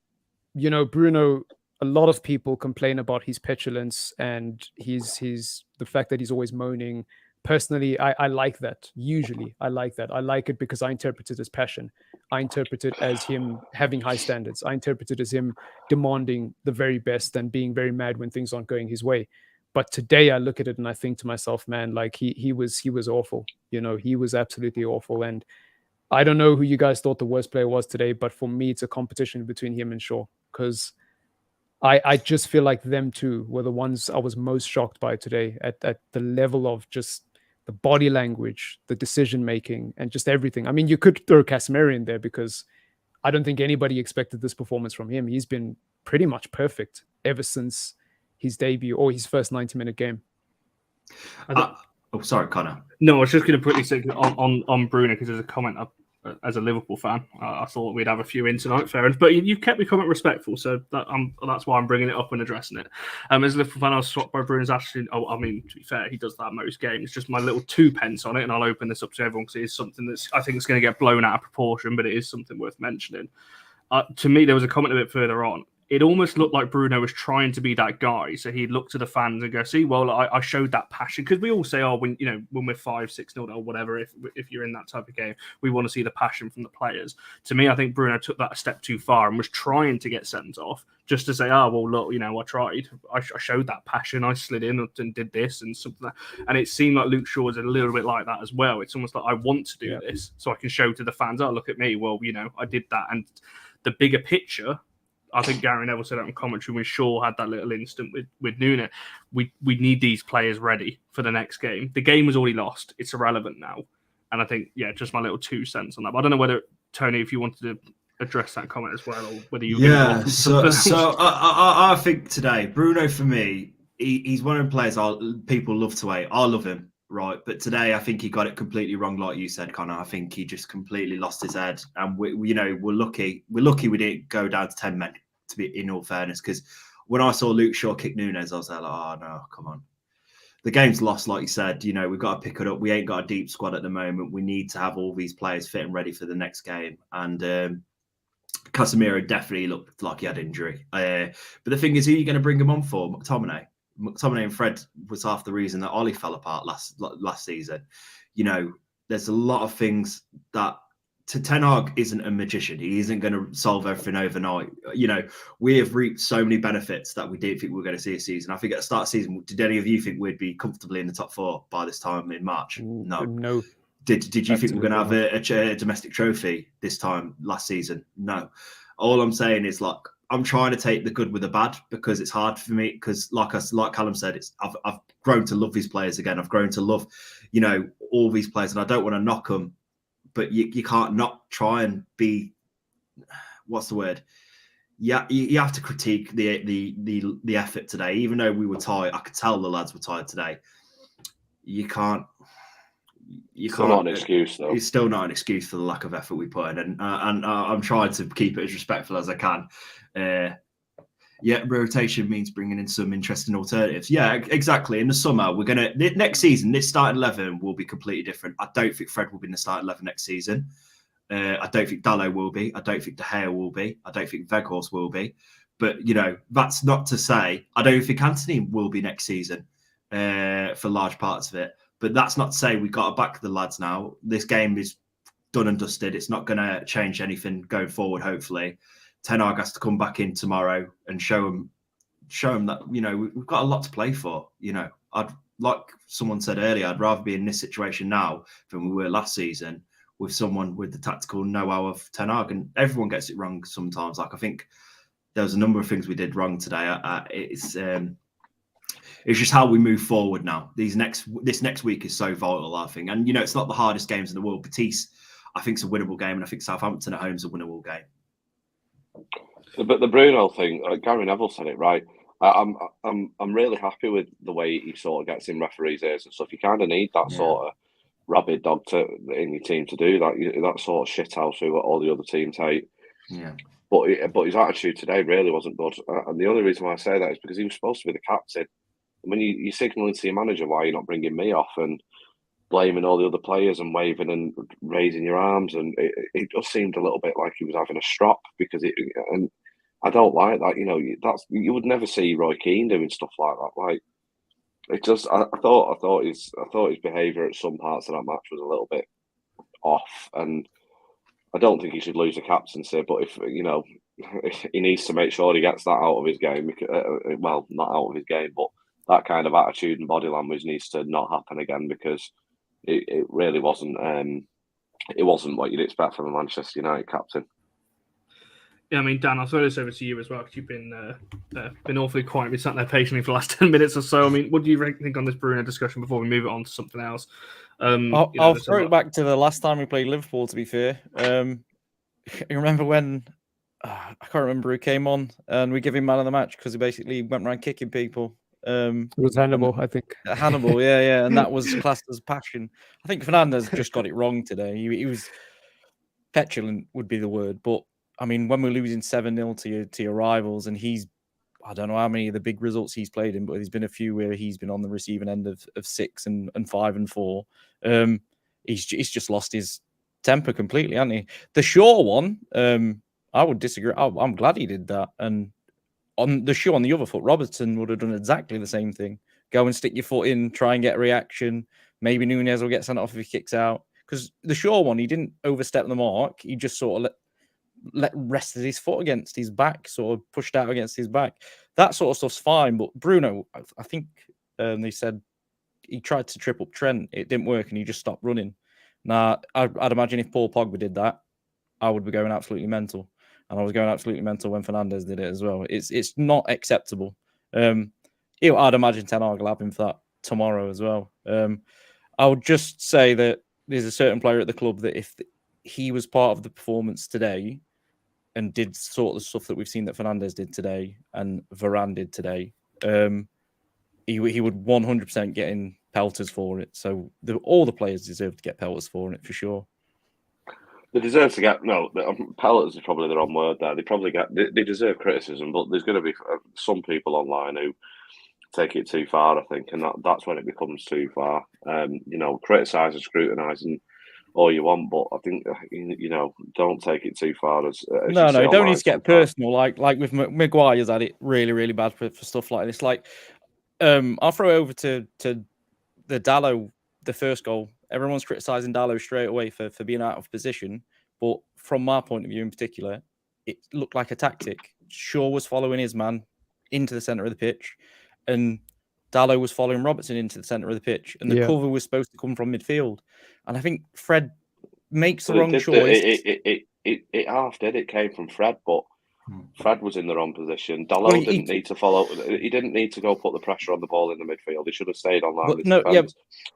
Bruno, a lot of people complain about his petulance and his the fact that he's always moaning. Personally, I like that. Usually, I like that. I like it because I interpret it as passion. I interpret it as him having high standards. I interpret it as him demanding the very best and being very mad when things aren't going his way. But today I look at it and I think to myself, man, like he was awful. He was absolutely awful. And I don't know who you guys thought the worst player was today, but for me, it's a competition between him and Shaw, because I just feel like them two were the ones I was most shocked by today at the level of just the body language, the decision making, and just everything. I mean, you could throw Casemiro in there because I don't think anybody expected this performance from him. He's been pretty much perfect ever since his debut or his first 90-minute game. Sorry, Connor. No, I was just going to quickly say on Bruno, because there's a comment as a Liverpool fan. I thought we'd have a few in tonight, fair enough. But you've kept your comment respectful, so that's why I'm bringing it up and addressing it. As a Liverpool fan, I was swapped by Bruno's attitude. I mean, to be fair, he does that most games. It's just my little 2 pence on it, and I'll open this up to everyone because it is something I think it's going to get blown out of proportion, but it is something worth mentioning. To me, there was a comment a bit further on. It almost looked like Bruno was trying to be that guy. So he'd look to the fans and go, see, well, I showed that passion. Because we all say, when we're 5-6-0 or whatever, if you're in that type of game, we want to see the passion from the players. To me, I think Bruno took that a step too far and was trying to get sent off just to say, well, look, I tried. I showed that passion. I slid in and did this and something like that. And it seemed like Luke Shaw was a little bit like that as well. It's almost like, I want to do this so I can show to the fans, look at me. Well, I did that. And the bigger picture, I think Gary Neville said that in commentary when Shaw had that little instant with Nuno. We need these players ready for the next game. The game was already lost. It's irrelevant now. And I think, just my little 2 cents on that. But I don't know whether, Tony, if you wanted to address that comment as well, or whether you so I think today, Bruno, for me, he's one of the players people love to hate. I love him. Right, but today I think he got it completely wrong, like you said, Connor. I think he just completely lost his head, and we're lucky we didn't go down to 10 men. To be in all fairness, because when I saw Luke Shaw kick Nunes, I was like, oh no, come on. The game's lost, like you said. We've got to pick it up. We ain't got a deep squad at the moment. We need to have all these players fit and ready for the next game. And Casemiro definitely looked like he had injury. But the thing is, who are you going to him on for? McTominay and Fred was half the reason that Ollie fell apart last season. There's a lot of things that Ten Hag isn't a magician. He isn't going to solve everything overnight. We have reaped so many benefits that we didn't think we were going to see a season. I think at the start of the season, did any of you think we'd be comfortably in the top 4 by this time in March? No. Did you think we're going to have a domestic trophy this time last season? No. All I'm saying is, I'm trying to take the good with the bad, because it's hard for me. Because like Callum said, I've grown to love these players again. I've grown to love, all these players, and I don't want to knock them, but you can't not try and be. What's the word? Yeah, you have to critique the effort today. Even though we were tired, I could tell the lads were tired today. You can't. It's not an excuse, though. It's still not an excuse for the lack of effort we put in, and I'm trying to keep it as respectful as I can. Rotation means bringing in some interesting alternatives. Yeah, exactly. In the summer, next season, this starting 11 will be completely different. I don't think Fred will be in the starting 11 next season. I don't think Dalot will be. I don't think De Gea will be. I don't think Weghorst will be. But that's not to say I don't think Anthony will be next season for large parts of it. But that's not to say we got to back the lads now. This game is done and dusted. It's not going to change anything going forward, hopefully. Ten Hag has to come back in tomorrow and show them that, we've got a lot to play for. Like someone said earlier, I'd rather be in this situation now than we were last season with someone with the tactical know-how of Ten Hag. And everyone gets it wrong sometimes. I think there was a number of things we did wrong today. It's just how we move forward now. This next week is so vital, I think. And, it's not the hardest games in the world. Betis, I think it's a winnable game, and I think Southampton at home is a winnable game. But the Bruno thing, Gary Neville said it right. I'm really happy with the way he sort of gets in referees' ears and stuff. You kind of need that sort of rabid dog in your team to do that. That sort of shithouse who all the other teams hate. Yeah. But his attitude today really wasn't good. And the only reason why I say that is because he was supposed to be the captain. When you're signalling to your manager why you're not bringing me off and blaming all the other players and waving and raising your arms, and it just seemed a little bit like he was having a strop because and I don't like that. You would never see Roy Keane doing stuff like that. Like it just, I thought his behaviour at some parts of that match was a little bit off, and I don't think he should lose a captaincy. But if he needs to make sure he gets that out of his game. Well, not out of his game, but that kind of attitude and body language needs to not happen again, because it really wasn't. It wasn't what you'd expect from a Manchester United captain. Yeah, I mean, Dan, I'll throw this over to you as well, because you've been awfully quiet. Been sat there patiently for the last 10 minutes or so. I mean, what do you think on this Bruno discussion before we move it on to something else? I'll throw it back to the last time we played Liverpool, to be fair. You remember when, I can't remember who came on, and we give him man of the match because he basically went around kicking people. It was Hannibal, I think. Hannibal, yeah, and that was classed as passion. I think Fernandes just got it wrong today. He was petulant, would be the word, but I mean, when we're losing 7-0 to your rivals, and I don't know how many of the big results he's played in, but there's been a few where he's been on the receiving end of 6 and 5 and 4. He's just lost his temper completely, hasn't he? The Shaw one, I would disagree. I'm glad he did that. And on the Shaw on the other foot, Robertson would have done exactly the same thing. Go and stick your foot in, try and get a reaction. Maybe Nunez will get sent off if he kicks out. Because the Shaw one, he didn't overstep the mark. He just sort of rested his foot against his back, sort of pushed out against his back. That sort of stuff's fine. But Bruno, I think they said he tried to trip up Trent. It didn't work, and he just stopped running. Now, I'd imagine if Paul Pogba did that, I would be going absolutely mental. And I was going absolutely mental when Fernandes did it as well. It's not acceptable. I'd imagine Ten Hag will have him for that tomorrow as well. I would just say that there's a certain player at the club that if he was part of the performance today and did sort of the stuff that we've seen that Fernandes did today and Varane did today, he would 100% get in pelters for it. So all the players deserve to get pelters for it, for sure. They deserve to get pelters is probably the wrong word there. They deserve criticism, but there's going to be some people online who take it too far, I think, and that's when it becomes too far. Criticise and scrutinise and all you want, but I think don't take it too far. No, you don't need to get personal. Like with Maguire's had it really, really bad for stuff like this. Like, I'll throw over to the Dalot, the first goal. Everyone's criticising Dalot straight away for being out of position, but from my point of view in particular, it looked like a tactic. Shaw was following his man into the centre of the pitch, and Dalot was following Robertson into the centre of the pitch, and the cover was supposed to come from midfield. And I think Fred makes the wrong choice. It half did. It came from Fred, but Fred was in the wrong position. Dalot didn't need to follow. He didn't need to go put the pressure on the ball in the midfield. He should have stayed on line.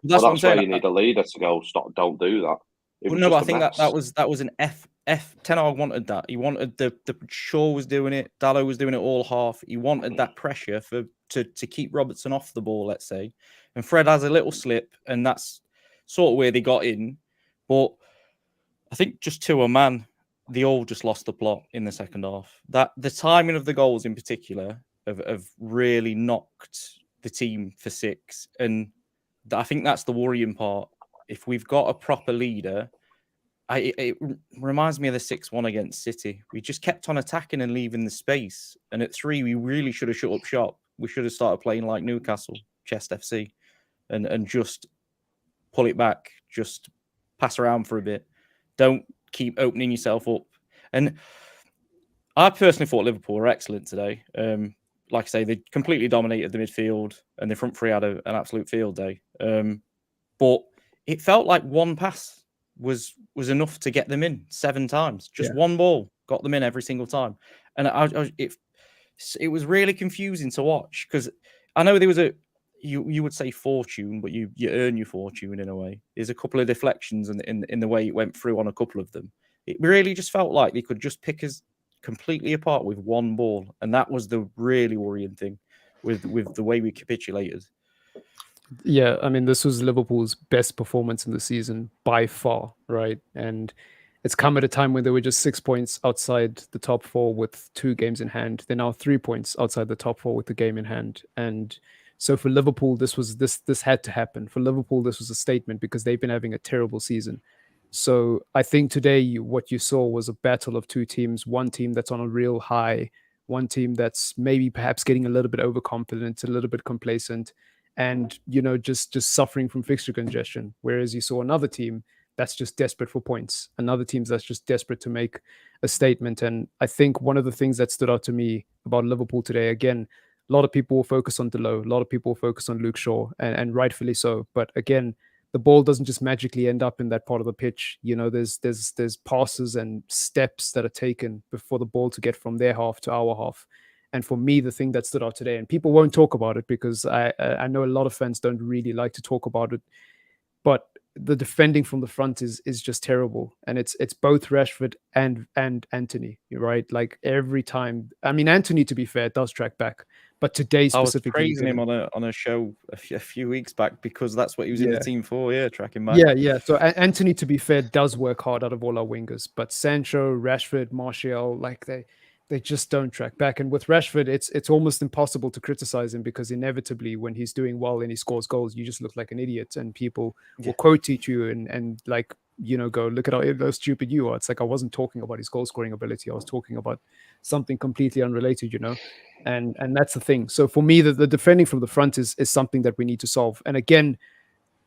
That's where you need a leader to go. Stop! Don't do that. But I think that was an F. Ten Hag wanted that. He wanted the Shaw was doing it. Dalot was doing it all half. He wanted that pressure to keep Robertson off the ball, let's say. And Fred has a little slip, and that's sort of where they got in. But I think just to a man, they all just lost the plot in the second half. That the timing of the goals in particular have really knocked the team for 6. And I think that's the worrying part. If we've got a proper leader, it reminds me of the 6-1 against City. We just kept on attacking and leaving the space. And at 3, we really should have shut up shop. We should have started playing like Newcastle, Chest FC, and just pull it back, just pass around for a bit. Don't keep opening yourself up. And I personally thought Liverpool were excellent today. Like I say, they completely dominated the midfield, and the front three had an absolute field day. But it felt like one pass was enough to get them in 7 times. Just one ball got them in every single time. And it was really confusing to watch, because I know there was you would say fortune, but you earn your fortune in a way. There's a couple of deflections in the way it went through on a couple of them. It really just felt like they could just pick us completely apart with one ball, and that was the really worrying thing with the way we capitulated. Yeah, I mean, this was Liverpool's best performance in the season by far, right? And it's come at a time when they were just 6 points outside the top four with 2 games in hand. They're now 3 points outside the top four with the game in hand. And so for Liverpool, this had to happen. For Liverpool, this was a statement because they've been having a terrible season. So I think today what you saw was a battle of 2 teams, one team that's on a real high, one team that's maybe perhaps getting a little bit overconfident, a little bit complacent, and just suffering from fixture congestion. Whereas you saw another team that's just desperate for points, another team that's just desperate to make a statement. And I think one of the things that stood out to me about Liverpool today, again, a lot of people will focus on Delo, a lot of people will focus on Luke Shaw, and rightfully so. But again, the ball doesn't just magically end up in that part of the pitch. There's passes and steps that are taken before the ball to get from their half to our half. And for me, the thing that stood out today, and people won't talk about it because I know a lot of fans don't really like to talk about it, but the defending from the front is just terrible. And it's both Rashford and Anthony, right? Like every time. I mean, Anthony, to be fair, does track back, but today specifically, I was praising him on a show a few weeks back because that's what he was in the team for. Yeah, tracking back. Yeah. So Anthony, to be fair, does work hard out of all our wingers, but Sancho, Rashford, Martial, like they just don't track back. And with Rashford, it's almost impossible to criticize him because inevitably when he's doing well and he scores goals, you just look like an idiot and people will quote teach you and like, go look at how stupid you are. It's like, I wasn't talking about his goal scoring ability. I was talking about something completely unrelated, and that's the thing. So for me, the defending from the front is something that we need to solve. And again,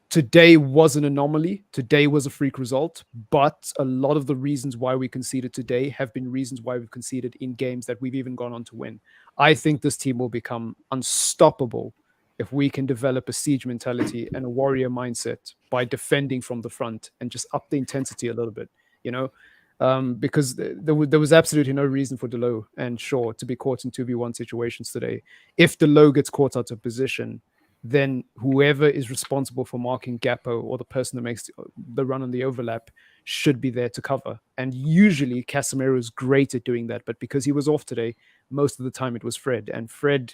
today was an anomaly. Today was a freak result, but a lot of the reasons why we conceded today have been reasons why we've conceded in games that we've even gone on to win. I think this team will become unstoppable if we can develop a siege mentality and a warrior mindset by defending from the front and just up the intensity a little bit, because there was absolutely no reason for Delo and Shaw to be caught in 2v1 situations today. If Delo gets caught out of position, then whoever is responsible for marking Gappo or the person that makes the run on the overlap should be there to cover. And usually Casemiro is great at doing that, but because he was off today, most of the time it was Fred. And Fred,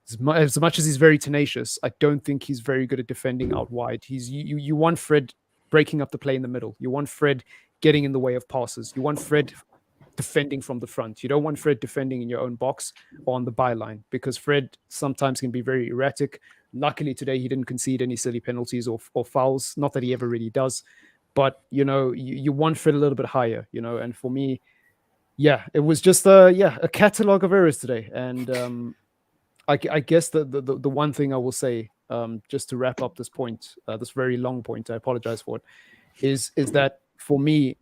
as much as he's very tenacious, I don't think he's very good at defending out wide. You want Fred breaking up the play in the middle. You want Fred getting in the way of passes. You want Fred defending from the front. You don't want Fred defending in your own box or on the byline because Fred sometimes can be very erratic. Luckily today he didn't concede any silly penalties or fouls. Not that he ever really does, but you want Fred a little bit higher. And for me, it was just a catalog of errors today. And I guess the one thing I will say, just to wrap up this point, this very long point, I apologize for it, is that for me,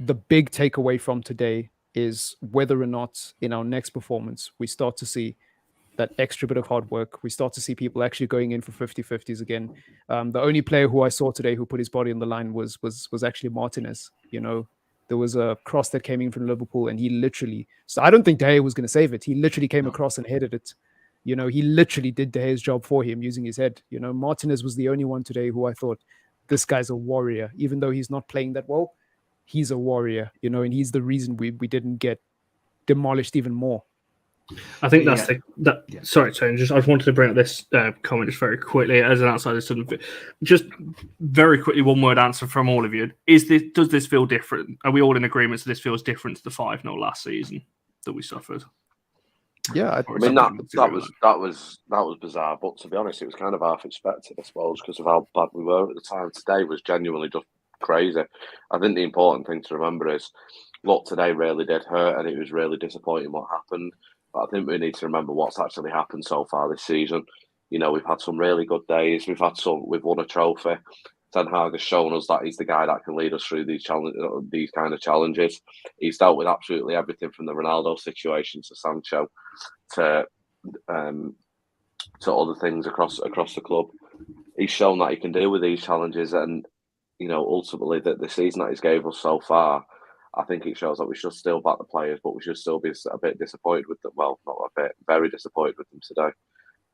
the big takeaway from today is whether or not in our next performance we start to see that extra bit of hard work. We start to see people actually going in for 50-50s again. The only player who I saw today who put his body on the line was actually Martinez. There was a cross that came in from Liverpool and he literally, so I don't think De Gea was going to save it. He literally came across and headed it. He literally did De Gea's job for him using his head. Martinez was the only one today who I thought, this guy's a warrior. Even though he's not playing that well, he's a warrior, and he's the reason we didn't get demolished even more. I think that's Sorry, Tony. I just wanted to bring up this comment just very quickly as an outsider. Just very quickly, one word answer from all of you: does this feel different? Are we all in agreement that this feels different to the 5-0 last season that we suffered? Yeah, I mean that was bizarre, but to be honest, it was kind of half expected, I suppose, because of how bad we were at the time. Today was genuinely just crazy. I think the important thing to remember is, look, today really did hurt, and it was really disappointing what happened. But I think we need to remember what's actually happened so far this season. We've had some really good days. We've won a trophy. Ten Hag has shown us that he's the guy that can lead us through these kind of challenges. He's dealt with absolutely everything from the Ronaldo situation to Sancho to other things across the club. He's shown that he can deal with these challenges, and ultimately the season that he's gave us so far, I think it shows that we should still back the players, but we should still be a bit disappointed with them. Well, not a bit, very disappointed with them today.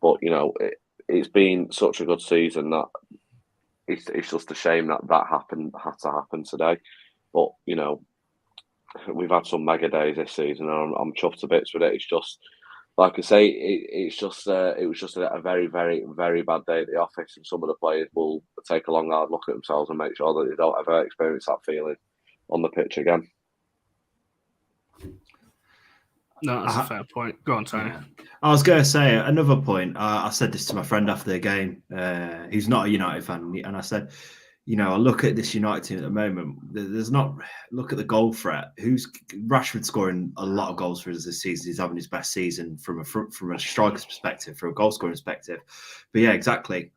But it's been such a good season that it's just a shame that had to happen today. But we've had some mega days this season, and I'm chuffed to bits with it. It's just, like I say, it was just a very, very, very bad day at the office, and some of the players will take a long, hard look at themselves and make sure that they don't ever experience that feeling on the pitch again. No, that's a fair point. Go on, Tony. Yeah. I was going to say another point. I said this to my friend after the game. He's not a United fan, and I said, I look at this United team at the moment. There's not look at the goal threat. Who's Rashford scoring a lot of goals for us this season? He's having his best season from a striker's perspective, from a goal scoring perspective. But yeah, exactly.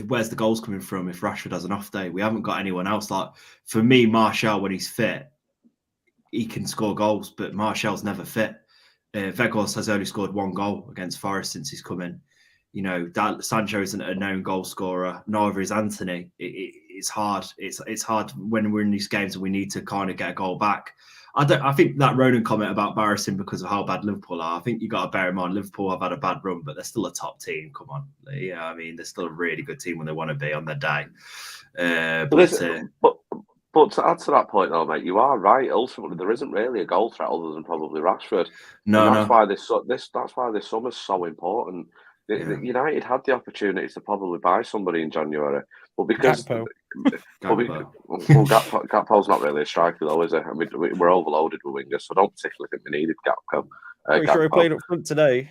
Where's the goals coming from if Rashford has an off day? We haven't got anyone else. Like for me, Martial, when he's fit, he can score goals, but Martial's never fit. Weghorst has only scored 1 goal against Forest since he's come in. Sancho isn't a known goal scorer, neither is Anthony. It's hard. It's hard when we're in these games and we need to kind of get a goal back. I think that Ronan comment about embarrassing because of how bad Liverpool are, I think you got to bear in mind Liverpool have had a bad run, but they're still a top team. Come on. They're still a really good team when they want to be on their day. But to add to that point, though, mate, you are right. Ultimately, there isn't really a goal threat other than probably Rashford. That's why this summer's so important. Yeah. United had the opportunity to probably buy somebody in January, but because Gakpo's not really a striker, though, is it? I mean, we're overloaded with wingers, so I don't particularly think we needed Gakpo. Pretty sure he played up front today.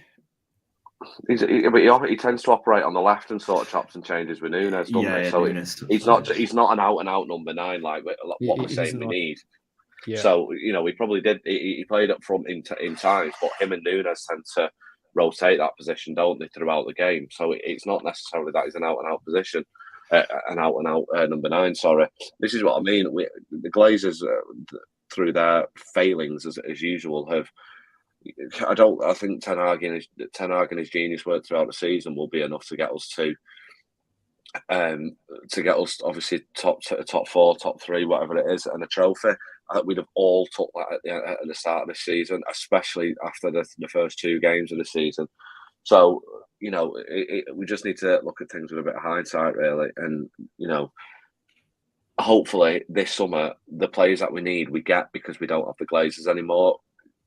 He tends to operate on the left and sort of chops and changes with Nunes, doesn't he? So he's not an out and out number 9 like what we're saying we need. Yeah. So we probably did. He played up front in times, but him and Nunes tend to rotate that position, don't they, throughout the game? So it's not necessarily that he's an out and out position, an out and out number 9. Sorry, this is what I mean. The Glazers, through their failings as usual, have. I think Ten Hag and his genius work throughout the season will be enough to get us obviously top 4, top 3, whatever it is, and a trophy. We'd have all took that at the start of the season, especially after the first 2 games of the season. So we just need to look at things with a bit of hindsight, really, and hopefully this summer the players that we need we get, because we don't have the Glazers anymore.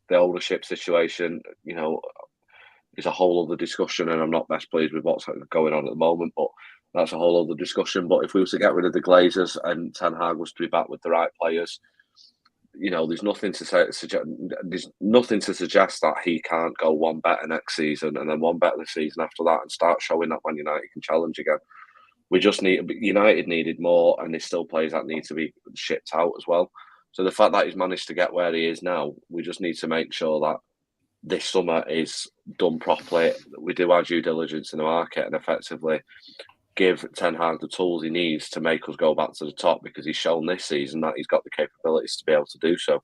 The ownership situation, is a whole other discussion, and I'm not best pleased with what's going on at the moment, but that's a whole other discussion. But if we were to get rid of the Glazers and Ten Hag was to be back with the right players, there's nothing to suggest that he can't go one better next season and then one better the season after that and start showing that Man United can challenge again. United needed more, and there's still players that need to be shipped out as well. So the fact that he's managed to get where he is now, we just need to make sure that this summer is done properly. We do our due diligence in the market and effectively give Ten Hag the tools he needs to make us go back to the top, because he's shown this season that he's got the capabilities to be able to do so.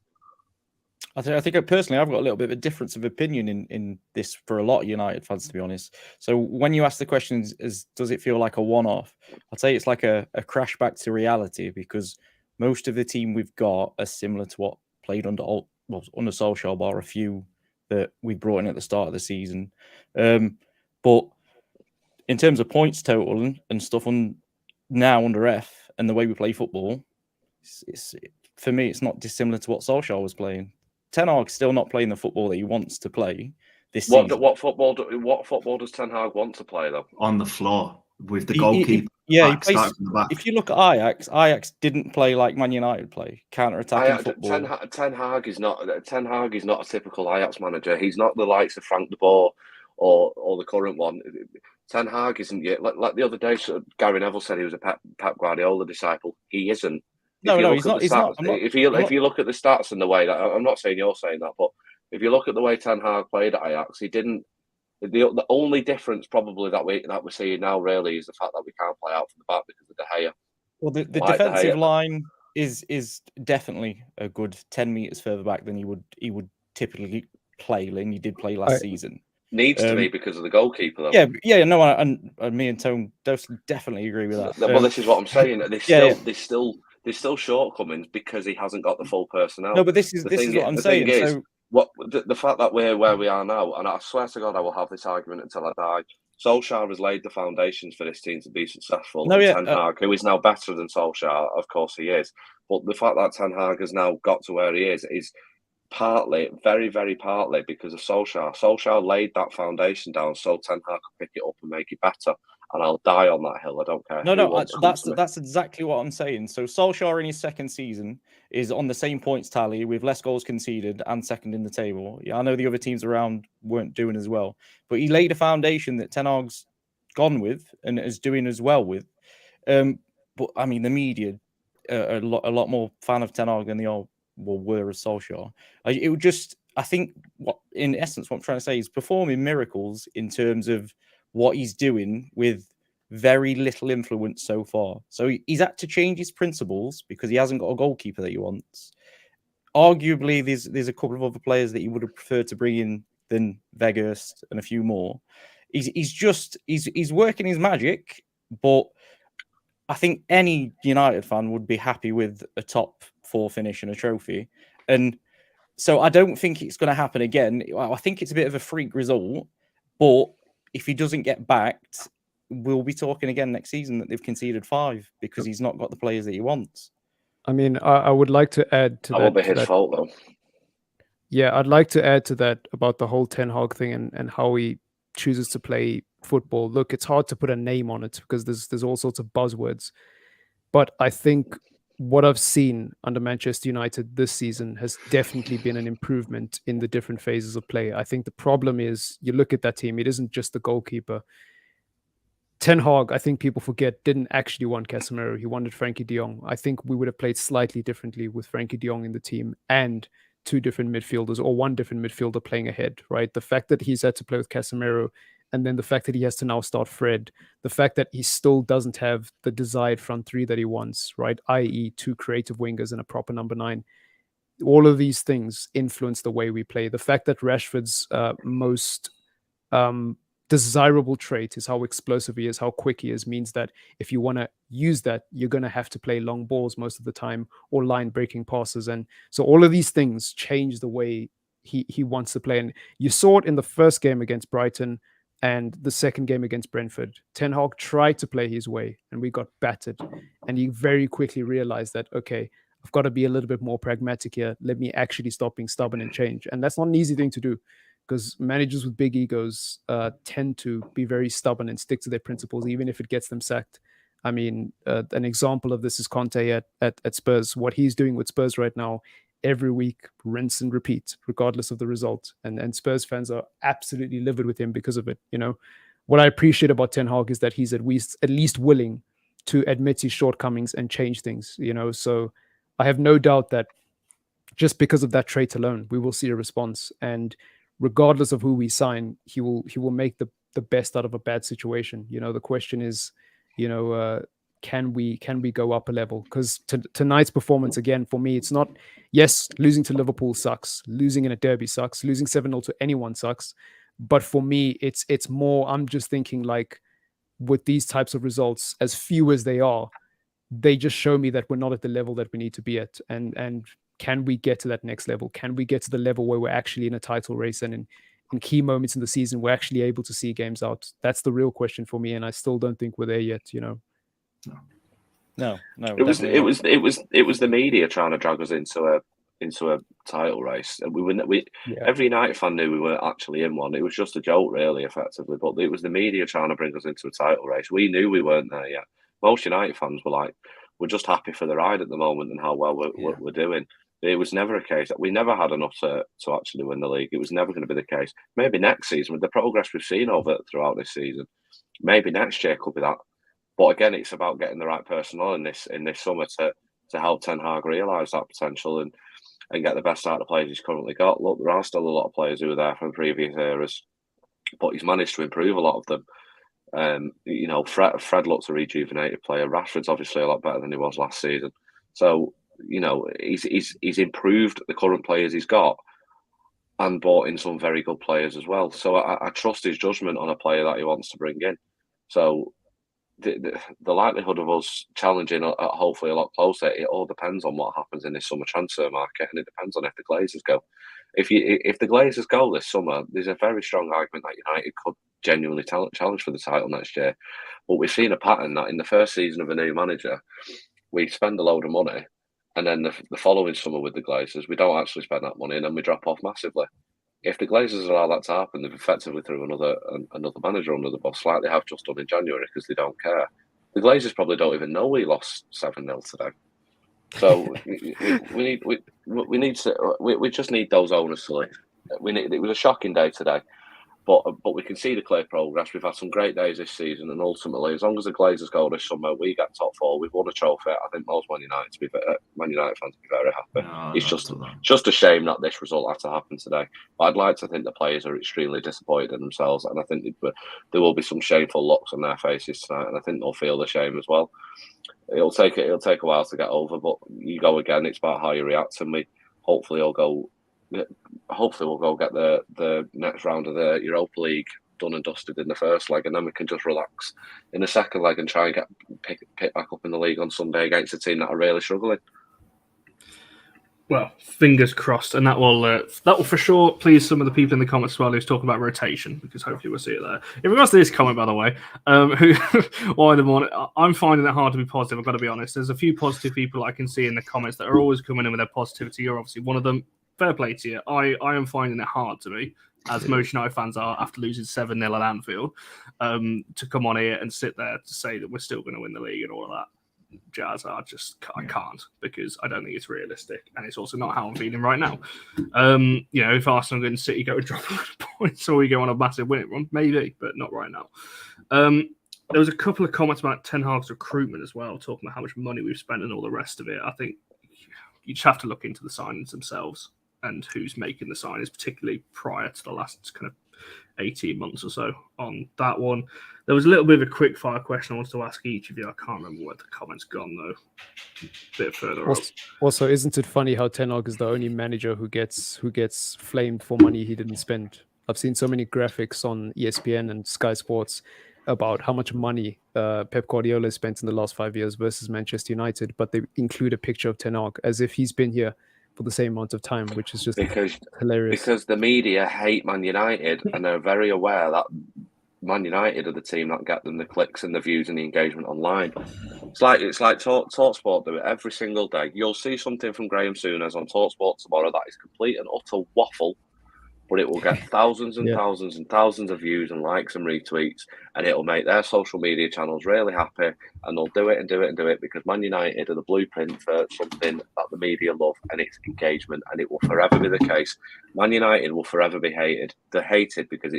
I think personally, I've got a little bit of a difference of opinion in this for a lot of United fans, to be honest. So when you ask the question, does it feel like a one-off? I'd say it's like a crash back to reality, because most of the team we've got are similar to what played under Solskjaer, bar a few that we brought in at the start of the season. But in terms of points total and stuff now under F and the way we play football, for me, it's not dissimilar to what Solskjaer was playing. Ten Hag's still not playing the football that he wants to play this season. What football does Ten Hag want to play, though? On the floor with the goalkeeper. He plays. If you look at Ajax didn't play like Man United play, counter-attacking football. Ten Hag is not a typical Ajax manager. He's not the likes of Frank de Boer or the current one. Ten Hag isn't yet. Like the other day, Gary Neville said he was a Pep Guardiola disciple. He isn't. He's not. If you look at the stats and the way that, I'm not saying you're saying that, but if you look at the way Ten Hag played at Ajax, he didn't. The only difference probably that we're seeing now really is the fact that we can't play out from the back because of De Gea. Well, the defensive line is definitely a good 10 meters further back than he would typically play, and he did play last season. Needs to be because of the goalkeeper, though. Yeah, no, and me and Tone definitely agree with that. Well, this is what I'm saying. There's still shortcomings because he hasn't got the full personnel. No, but this is what I'm saying. The fact that we're where we are now, and I swear to God, I will have this argument until I die. Solskjaer has laid the foundations for this team to be successful. No, and yeah, Ten Hag, who is now better than Solskjaer, of course he is. But the fact that Ten Hag has now got to where he is partly, very, very partly because of Solskjaer. Solskjaer laid that foundation down so Ten Hag could pick it up and make it better. And I'll die on that hill. I don't care. That's exactly what I'm saying. So Solskjaer in his second season is on the same points tally with less goals conceded and second in the table. Yeah, I know the other teams around weren't doing as well, but he laid a foundation that Ten Hag's gone with and is doing as well with. But I mean, the media are a lot more fan of Ten Hag than they are were of Solskjaer. It would just, I think, what in essence what I'm trying to say is performing miracles in terms of what he's doing with very little influence so far. So he's had to change his principles because he hasn't got a goalkeeper that he wants. Arguably, there's a couple of other players that he would have preferred to bring in than Weghorst and a few more. He's working his magic, but I think any United fan would be happy with a top 4 finish and a trophy. And so I don't think it's going to happen again. I think it's a bit of a freak result, but if he doesn't get backed, we'll be talking again next season that they've conceded 5 because he's not got the players that he wants. I mean, I would like to add to that. That won't be his fault, though. Yeah, I'd like to add to that about the whole Ten Hag thing and how he chooses to play football. Look, it's hard to put a name on it because there's all sorts of buzzwords. But I think what I've seen under Manchester United this season has definitely been an improvement in the different phases of play. I think the problem is you look at that team, it isn't just the goalkeeper. Ten Hag, I think people forget, didn't actually want Casemiro. He wanted Frankie de Jong. I think we would have played slightly differently with Frankie de Jong in the team and 2 different midfielders or 1 different midfielder playing ahead, right? The fact that he's had to play with Casemiro and then the fact that he has to now start Fred, the fact that he still doesn't have the desired front 3 that he wants, right? i.e. 2 creative wingers and a proper number 9. All of these things influence the way we play. The fact that Rashford's most desirable trait is how explosive he is, how quick he is, means that if you want to use that, you're going to have to play long balls most of the time or line breaking passes. And so all of these things change the way he wants to play. And you saw it in the first game against Brighton and the second game against Brentford. Ten Hag tried to play his way and we got battered. And he very quickly realized that, okay, I've got to be a little bit more pragmatic here. Let me actually stop being stubborn and change. And that's not an easy thing to do because managers with big egos tend to be very stubborn and stick to their principles, even if it gets them sacked. I mean, an example of this is Conte at Spurs. What he's doing with Spurs right now, every week, rinse and repeat, regardless of the result. And Spurs fans are absolutely livid with him because of it. You know, what I appreciate about Ten Hag is that he's at least willing to admit his shortcomings and change things. You know, so I have no doubt that just because of that trait alone, we will see a response. And regardless of who we sign, he will make the best out of a bad situation. You know, the question is, you know, can we go up a level? Because tonight's performance, again, for me, it's not, yes, losing to Liverpool sucks. Losing in a derby sucks. Losing 7-0 to anyone sucks. But for me, it's more, I'm just thinking like with these types of results, as few as they are, they just show me that we're not at the level that we need to be at. And can we get to that next level? Can we get to the level where we're actually in a title race and in key moments in the season, we're actually able to see games out? That's the real question for me. And I still don't think we're there yet, you know? No. It was the media trying to drag us into a title race. And every United fan knew we weren't actually in one. It was just a joke, really, effectively. But it was the media trying to bring us into a title race. We knew we weren't there yet. Most United fans were like, we're just happy for the ride at the moment and how well we're doing. It was never a case that we never had enough to actually win the league. It was never going to be the case. Maybe next season, with the progress we've seen throughout this season, maybe next year could be that. But again, it's about getting the right personnel in this summer to help Ten Hag realise that potential and get the best out of the players he's currently got. Look, there are still a lot of players who were there from previous eras, but he's managed to improve a lot of them. You know, Fred looks a rejuvenated player. Rashford's obviously a lot better than he was last season. So, you know, he's improved the current players he's got and brought in some very good players as well. So I trust his judgment on a player that he wants to bring in. So the likelihood of us challenging hopefully a lot closer, it all depends on what happens in this summer transfer market, and it depends on if the Glazers go. if the Glazers go this summer, there's a very strong argument that United could genuinely challenge for the title next year. But we've seen a pattern that in the first season of a new manager, we spend a load of money, and then the following summer with the Glazers, we don't actually spend that money, and then we drop off massively. If the Glazers allow that to happen, they've effectively threw another manager under the bus, like they have just done in January, because they don't care. The Glazers probably don't even know we lost 7-0 today. So we just need those owners to leave. It was a shocking day today, but we can see the clear progress. We've had some great days this season, and ultimately, as long as the Glazers go this summer, we get top 4. We've won a trophy. I think most Man United fans will be very happy. No, It's just a shame that this result had to happen today. But I'd like to think the players are extremely disappointed in themselves, and I think there will be some shameful looks on their faces tonight, and I think they'll feel the shame as well. It'll take a while to get over, but you go again. It's about how you react, and hopefully we'll go get the next round of the Europa League done and dusted in the first leg, and then we can just relax in the second leg and try and pick back up in the league on Sunday against a team that are really struggling. Well, fingers crossed, and that will for sure please some of the people in the comments as well who's talking about rotation, because hopefully we'll see it there. In regards to this comment, by the way, why the morning, I'm finding it hard to be positive. I've got to be honest. There's a few positive people I can see in the comments that are always coming in with their positivity. You're obviously one of them. Fair play to you. I am finding it hard to be, as most United fans are after losing 7-0 at Anfield, to come on here and sit there to say that we're still going to win the league and all of that jazz. I can't, because I don't think it's realistic, and it's also not how I'm feeling right now. If Arsenal and City go and drop a lot of points, or we go on a massive winning run, maybe, but not right now. There was a couple of comments about Ten Hag's recruitment as well, talking about how much money we've spent and all the rest of it. I think you just have to look into the signings themselves and who's making the signings, particularly prior to the last kind of 18 months or so on that one. There was a little bit of a quick fire question I wanted to ask each of you. I can't remember where the comment's gone, though. A bit further up. Also, isn't it funny how Ten Hag is the only manager who gets flamed for money he didn't spend? I've seen so many graphics on ESPN and Sky Sports about how much money Pep Guardiola spent in the last 5 years versus Manchester United, but they include a picture of Ten Hag as if he's been here for the same amount of time, which is just hilarious. Because the media hate Man United, and they're very aware that Man United are the team that get them the clicks and the views and the engagement online. It's like TalkSport do it every single day. You'll see something from Graham Souness on TalkSport tomorrow that is complete and utter waffle, but it will get thousands and thousands and thousands of views and likes and retweets, and it'll make their social media channels really happy, and they'll do it and do it and do it because Man United are the blueprint for something that the media love, and it's engagement, and it will forever be the case. Man United will forever be hated. They're hated because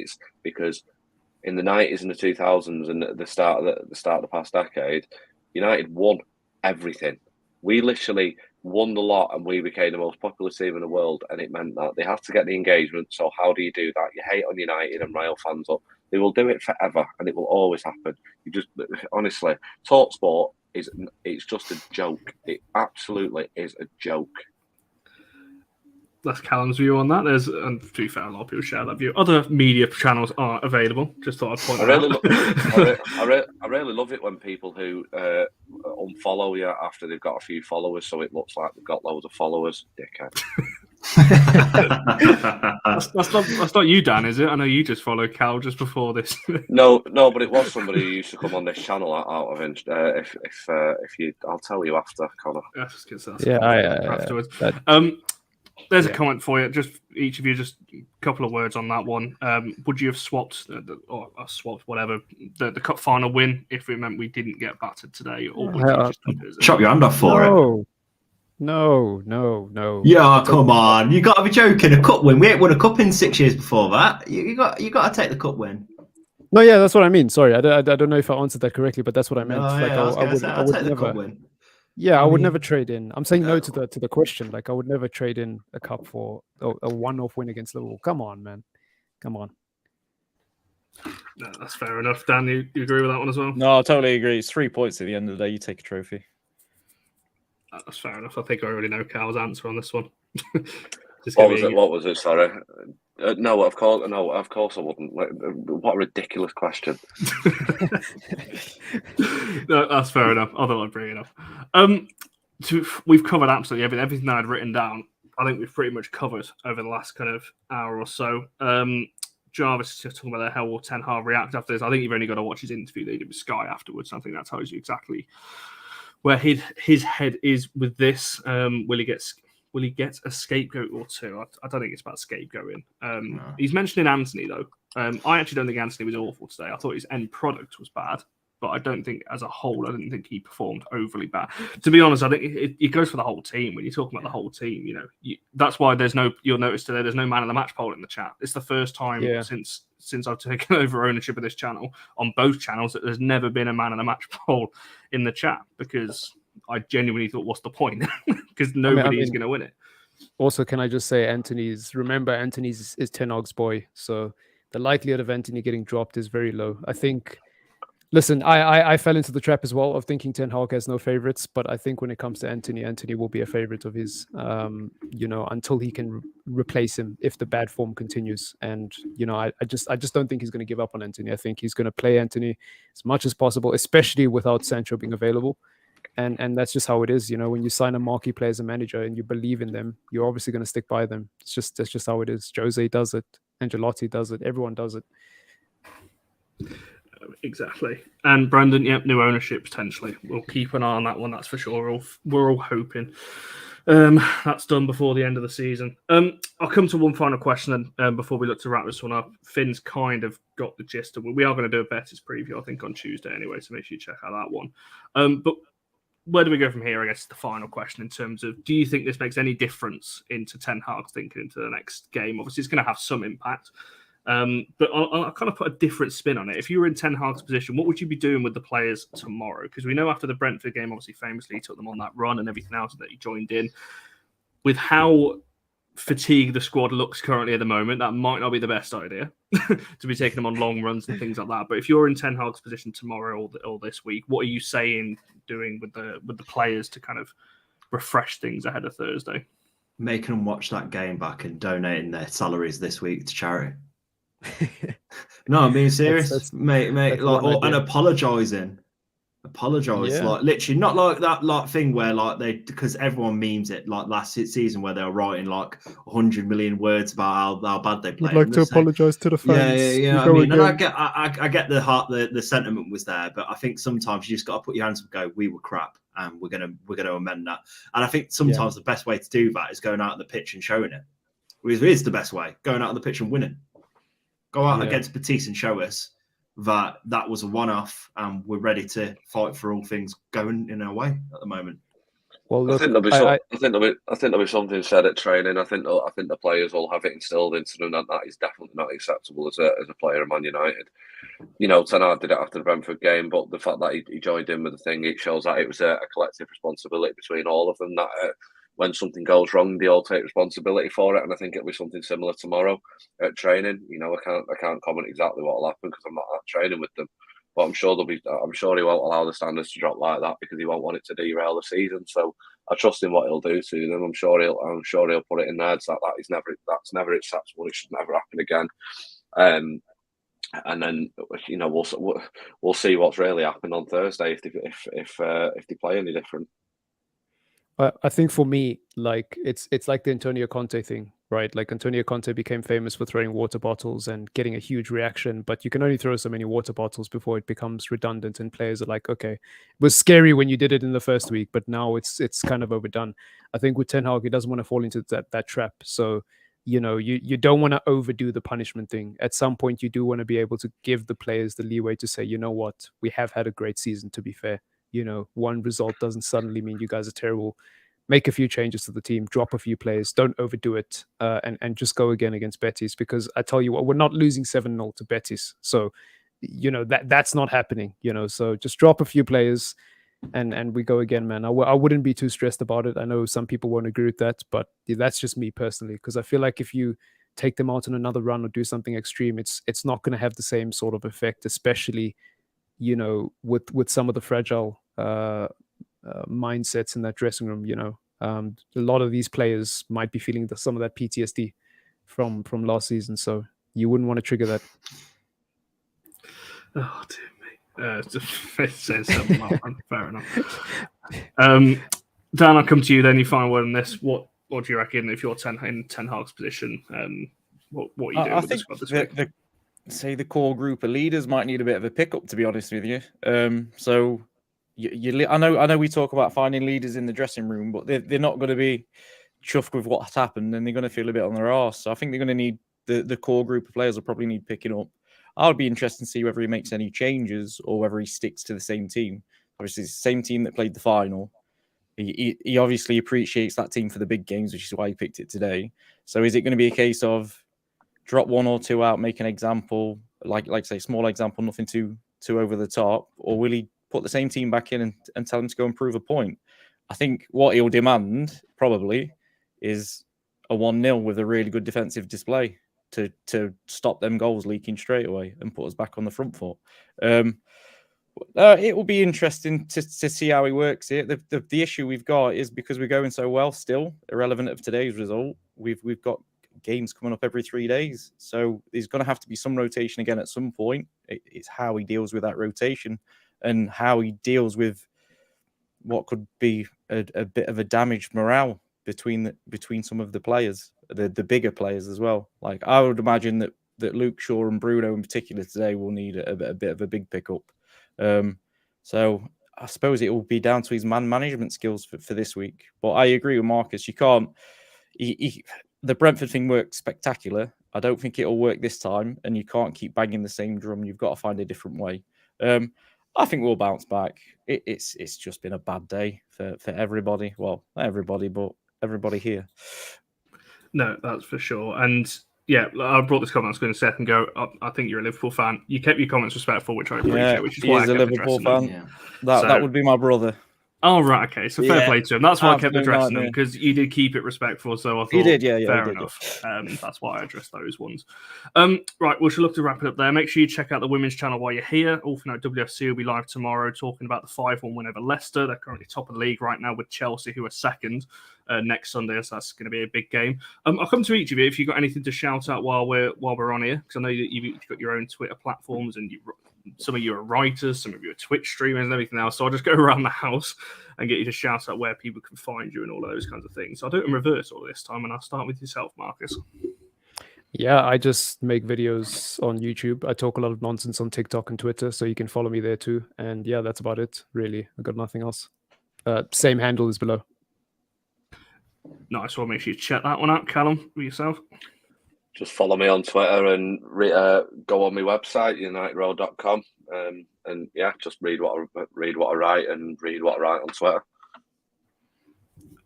in the 90s and the 2000s and the start of the past decade, United won everything. We literally won the lot, and we became the most popular team in the world, and it meant that they have to get the engagement. So how do you do that? You hate on United and rile fans up. They will do it forever, and it will always happen. You just honestly, TalkSport it's just a joke. It absolutely is a joke. That's Callum's view on that. And to be fair, a lot of people share that view. Other media channels are available. Just thought I'd point that out. I really love it when people who unfollow you after they've got a few followers, so it looks like they've got loads of followers. Dickhead. that's not you, Dan, is it? I know you just followed Cal just before this. No, but it was somebody who used to come on this channel out of if you, I'll tell you after, Connor. Afterwards. There's a comment for you. Just each of you, just a couple of words on that one. Would you have swapped whatever the cup final win if it meant we didn't get battered today, or would you just chop your hand off for it? No. Yeah, come on! You got to be joking. A cup win. We ain't won a cup in 6 years before that. You got to take the cup win. No, yeah, that's what I mean. Sorry, I don't know if I answered that correctly, but that's what I meant. No, I would take the cup win. Yeah, I would never trade in. I'm saying no to the question. Like, I would never trade in a cup for a one-off win against Liverpool. Come on, man. Come on. No, that's fair enough. Dan, you agree with that one as well? No, I totally agree. It's 3 points at the end of the day. You take a trophy. That's fair enough. I think I already know Cal's answer on this one. What was it? Sorry. No, of course I wouldn't. What a ridiculous question. No, that's fair enough. I thought I'd bring it up. We've covered absolutely everything that I'd written down. I think we've pretty much covered over the last kind of hour or so. Jarvis is just talking about how will Ten Hag react after this. I think you've only got to watch his interview that he did with Sky afterwards. I think that tells you exactly where his head is with this. Will he get a scapegoat or two? I don't think it's about scapegoating. No. He's mentioning Anthony though. I actually don't think Anthony was awful today. I thought his end product was bad, but I don't think as a whole, I didn't think he performed overly bad. To be honest, I think it goes for the whole team. When you're talking about the whole team, that's why you'll notice today there's no man of the match poll in the chat. It's the first time since I've taken over ownership of this channel on both channels that there's never been a man of the match poll in the chat, because I genuinely thought, what's the point? Because nobody's going to win it. Also, can I just say Anthony's is Ten Hag's boy, so the likelihood of Anthony getting dropped is very low. I think. Listen, I fell into the trap as well of thinking Ten Hag has no favorites, but I think when it comes to Anthony will be a favorite of his, until he can replace him if the bad form continues. And I just don't think he's going to give up on Anthony. I think he's going to play Anthony as much as possible, especially without Sancho being available. And that's just how it is. When you sign a marquee player as a manager and you believe in them, you're obviously going to stick by them. That's just how it is. Jose does it. Ancelotti does it. Everyone does it. Exactly. And Brandon, new ownership potentially. We'll keep an eye on that one, that's for sure. We're all hoping that's done before the end of the season. I'll come to one final question then before we look to wrap this one up. Finn's kind of got the gist of it. We are going to do a Betis preview, I think, on Tuesday anyway, so make sure you check out that one. But where do we go from here? I guess the final question in terms of, do you think this makes any difference into Ten Hag's thinking into the next game? Obviously, it's going to have some impact. But I'll kind of put a different spin on it. If you were in Ten Hag's position, what would you be doing with the players tomorrow? Because we know after the Brentford game, obviously famously, he took them on that run and everything else that he joined in. With how fatigued the squad looks currently at the moment, that might not be the best idea to be taking them on long runs and things like that. But if you're in Ten Hag's position tomorrow or this week, what are you doing with the players to kind of refresh things ahead of Thursday? Making them watch that game back and donating their salaries this week to charity. No, I'm being serious, mate. And apologizing. Like literally, not like that thing where because everyone memes it like last season where they were writing like 100 million words about how bad they played. Would like to apologize to the fans. Yeah. I mean, and I get the sentiment was there, but I think sometimes you just got to put your hands up and go, we were crap, and we're gonna amend that. And I think sometimes the best way to do that is going out on the pitch and showing it. It is the best way, going out on the pitch and winning. Go out against Betis and show us that was a one-off, and we're ready to fight for all things going in our way at the moment. Well, look, I think there'll be something said at training. I think the players will have it instilled into them that is definitely not acceptable as a player of Man United. Ten Hag did it after the Brentford game, but the fact that he joined in with the thing, it shows that it was a collective responsibility between all of them. That when something goes wrong, they all take responsibility for it, and I think it'll be something similar tomorrow at training. I can't comment exactly what will happen because I'm not at training with them, but I'm sure he won't allow the standards to drop like that because he won't want it to derail the season. So I trust in what he'll do to them. I'm sure he'll put it in there so that's never acceptable. It should never happen again. And then we'll see what's really happened on Thursday if they play any different. I think for me, like it's like the Antonio Conte thing, right? Like Antonio Conte became famous for throwing water bottles and getting a huge reaction, but you can only throw so many water bottles before it becomes redundant, and players are like, okay, it was scary when you did it in the first week, but now it's kind of overdone. I think with Ten Hag, he doesn't want to fall into that trap. So, you don't want to overdo the punishment thing. At some point, you do want to be able to give the players the leeway to say, you know what, we have had a great season, to be fair. One result doesn't suddenly mean you guys are terrible. Make a few changes to the team, drop a few players, don't overdo it, and just go again against Betis. Because I tell you what, we're not losing 7-0 to Betis. So, that's not happening, So just drop a few players and we go again, man. I wouldn't be too stressed about it. I know some people won't agree with that, but that's just me personally. Because I feel like if you take them out on another run or do something extreme, it's not going to have the same sort of effect, especially, with some of the fragile mindsets in that dressing room. A lot of these players might be feeling some of that PTSD from last season, so you wouldn't want to trigger that. Oh dear me, it says something. Fair enough. Dan, I'll come to you then. You final word on this. What Or do you reckon if you're in Ten Hag's position, what are you doing I with the think squad this week? the core group of leaders might need a bit of a pickup, to be honest with you. So I know we talk about finding leaders in the dressing room, but they're not going to be chuffed with what's happened, and they're going to feel a bit on their arse. So I think they're going to need the core group of players will probably need picking up. I'll be interested to see whether he makes any changes or whether he sticks to the same team. Obviously, it's the same team that played the final. He obviously appreciates that team for the big games, which is why he picked it today. So is it going to be a case of drop one or two out, make an example, like say, small example, nothing too over the top, or will he put the same team back in and tell them to go and prove a point? I think what he'll demand probably is a 1-0 with a really good defensive display to stop them goals leaking straight away and put us back on the front foot. It will be interesting to see how he works it. The issue we've got is because we're going so well still, irrelevant of today's result, we've got games coming up every 3 days. So there's going to have to be some rotation again at some point. It's how he deals with that rotation and how he deals with what could be a bit of a damaged morale between some of the players, the bigger players as well. Like I would imagine that Luke Shaw and Bruno in particular today will need a bit of a big pickup. So I suppose it will be down to his man management skills for this week. But I agree with Marcus. You can't. The Brentford thing worked spectacular. I don't think it'll work this time, and you can't keep banging the same drum. You've got to find a different way. I think we'll bounce back. It's just been a bad day for everybody. Well, not everybody, but everybody here. No, that's for sure. And yeah, I brought this comment. I was going to say and go. I think you're a Liverpool fan. You kept your comments respectful, which I appreciate. Which is why I kept a Liverpool fan. Yeah. That would be my brother. Oh, right, okay. So fair play to him. That's why I kept addressing them, nightmare. because you did keep it respectful. So I thought, He did, yeah, fair enough. That's why I addressed those ones. Right, we should look to wrap it up there. Make sure you check out the women's channel while you're here. All for now, WFC will be live tomorrow talking about the 5-1 win over Leicester. They're currently top of the league right now with Chelsea, who are second next Sunday. So that's going to be a big game. I'll come to each of you if you've got anything to shout out while we're on here, because I know that you've got your own Twitter platforms and some of you are writers, some of you are Twitch streamers and everything else. So I'll just go around the house and get you to shout out where people can find you and all of those kinds of things. So I'll do it in reverse all this time, and I'll start with yourself, Marcus. Yeah, I just make videos on YouTube. I talk a lot of nonsense on TikTok and Twitter, so you can follow me there too. And yeah, that's about it, really. I got nothing else. Same handle is below. Nice. Well, make sure you check that one out, Callum, for yourself. Just follow me on Twitter and go on my website, unitedroad.com. And yeah, just read what I write and read what I write on Twitter.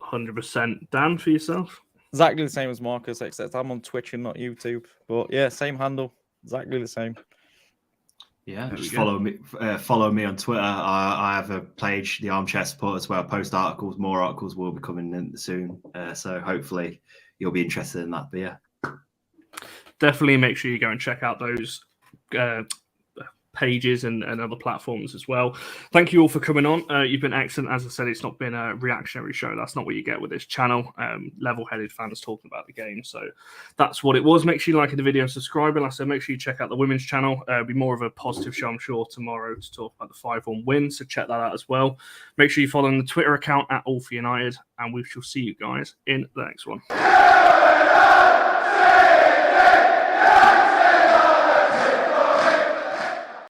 100%. Dan, for yourself? Exactly the same as Marcus, except I'm on Twitch and not YouTube. But yeah, same handle. Exactly the same. Yeah, just follow me on Twitter. I have a page, the Armchair Supporters, where I post articles. More articles will be coming in soon. So hopefully you'll be interested in that. But yeah. Definitely make sure you go and check out those pages and other platforms as well. Thank you all for coming on. You've been excellent. As I said, it's not been a reactionary show. That's not what you get with this channel. Level-headed fans talking about the game. So that's what it was. Make sure you like the video and subscribe. And like I said, make sure you check out the women's channel. It'll be more of a positive show, I'm sure, tomorrow to talk about the 5-1 win. So check that out as well. Make sure you follow the Twitter account at allforunitedvids, and we shall see you guys in the next one.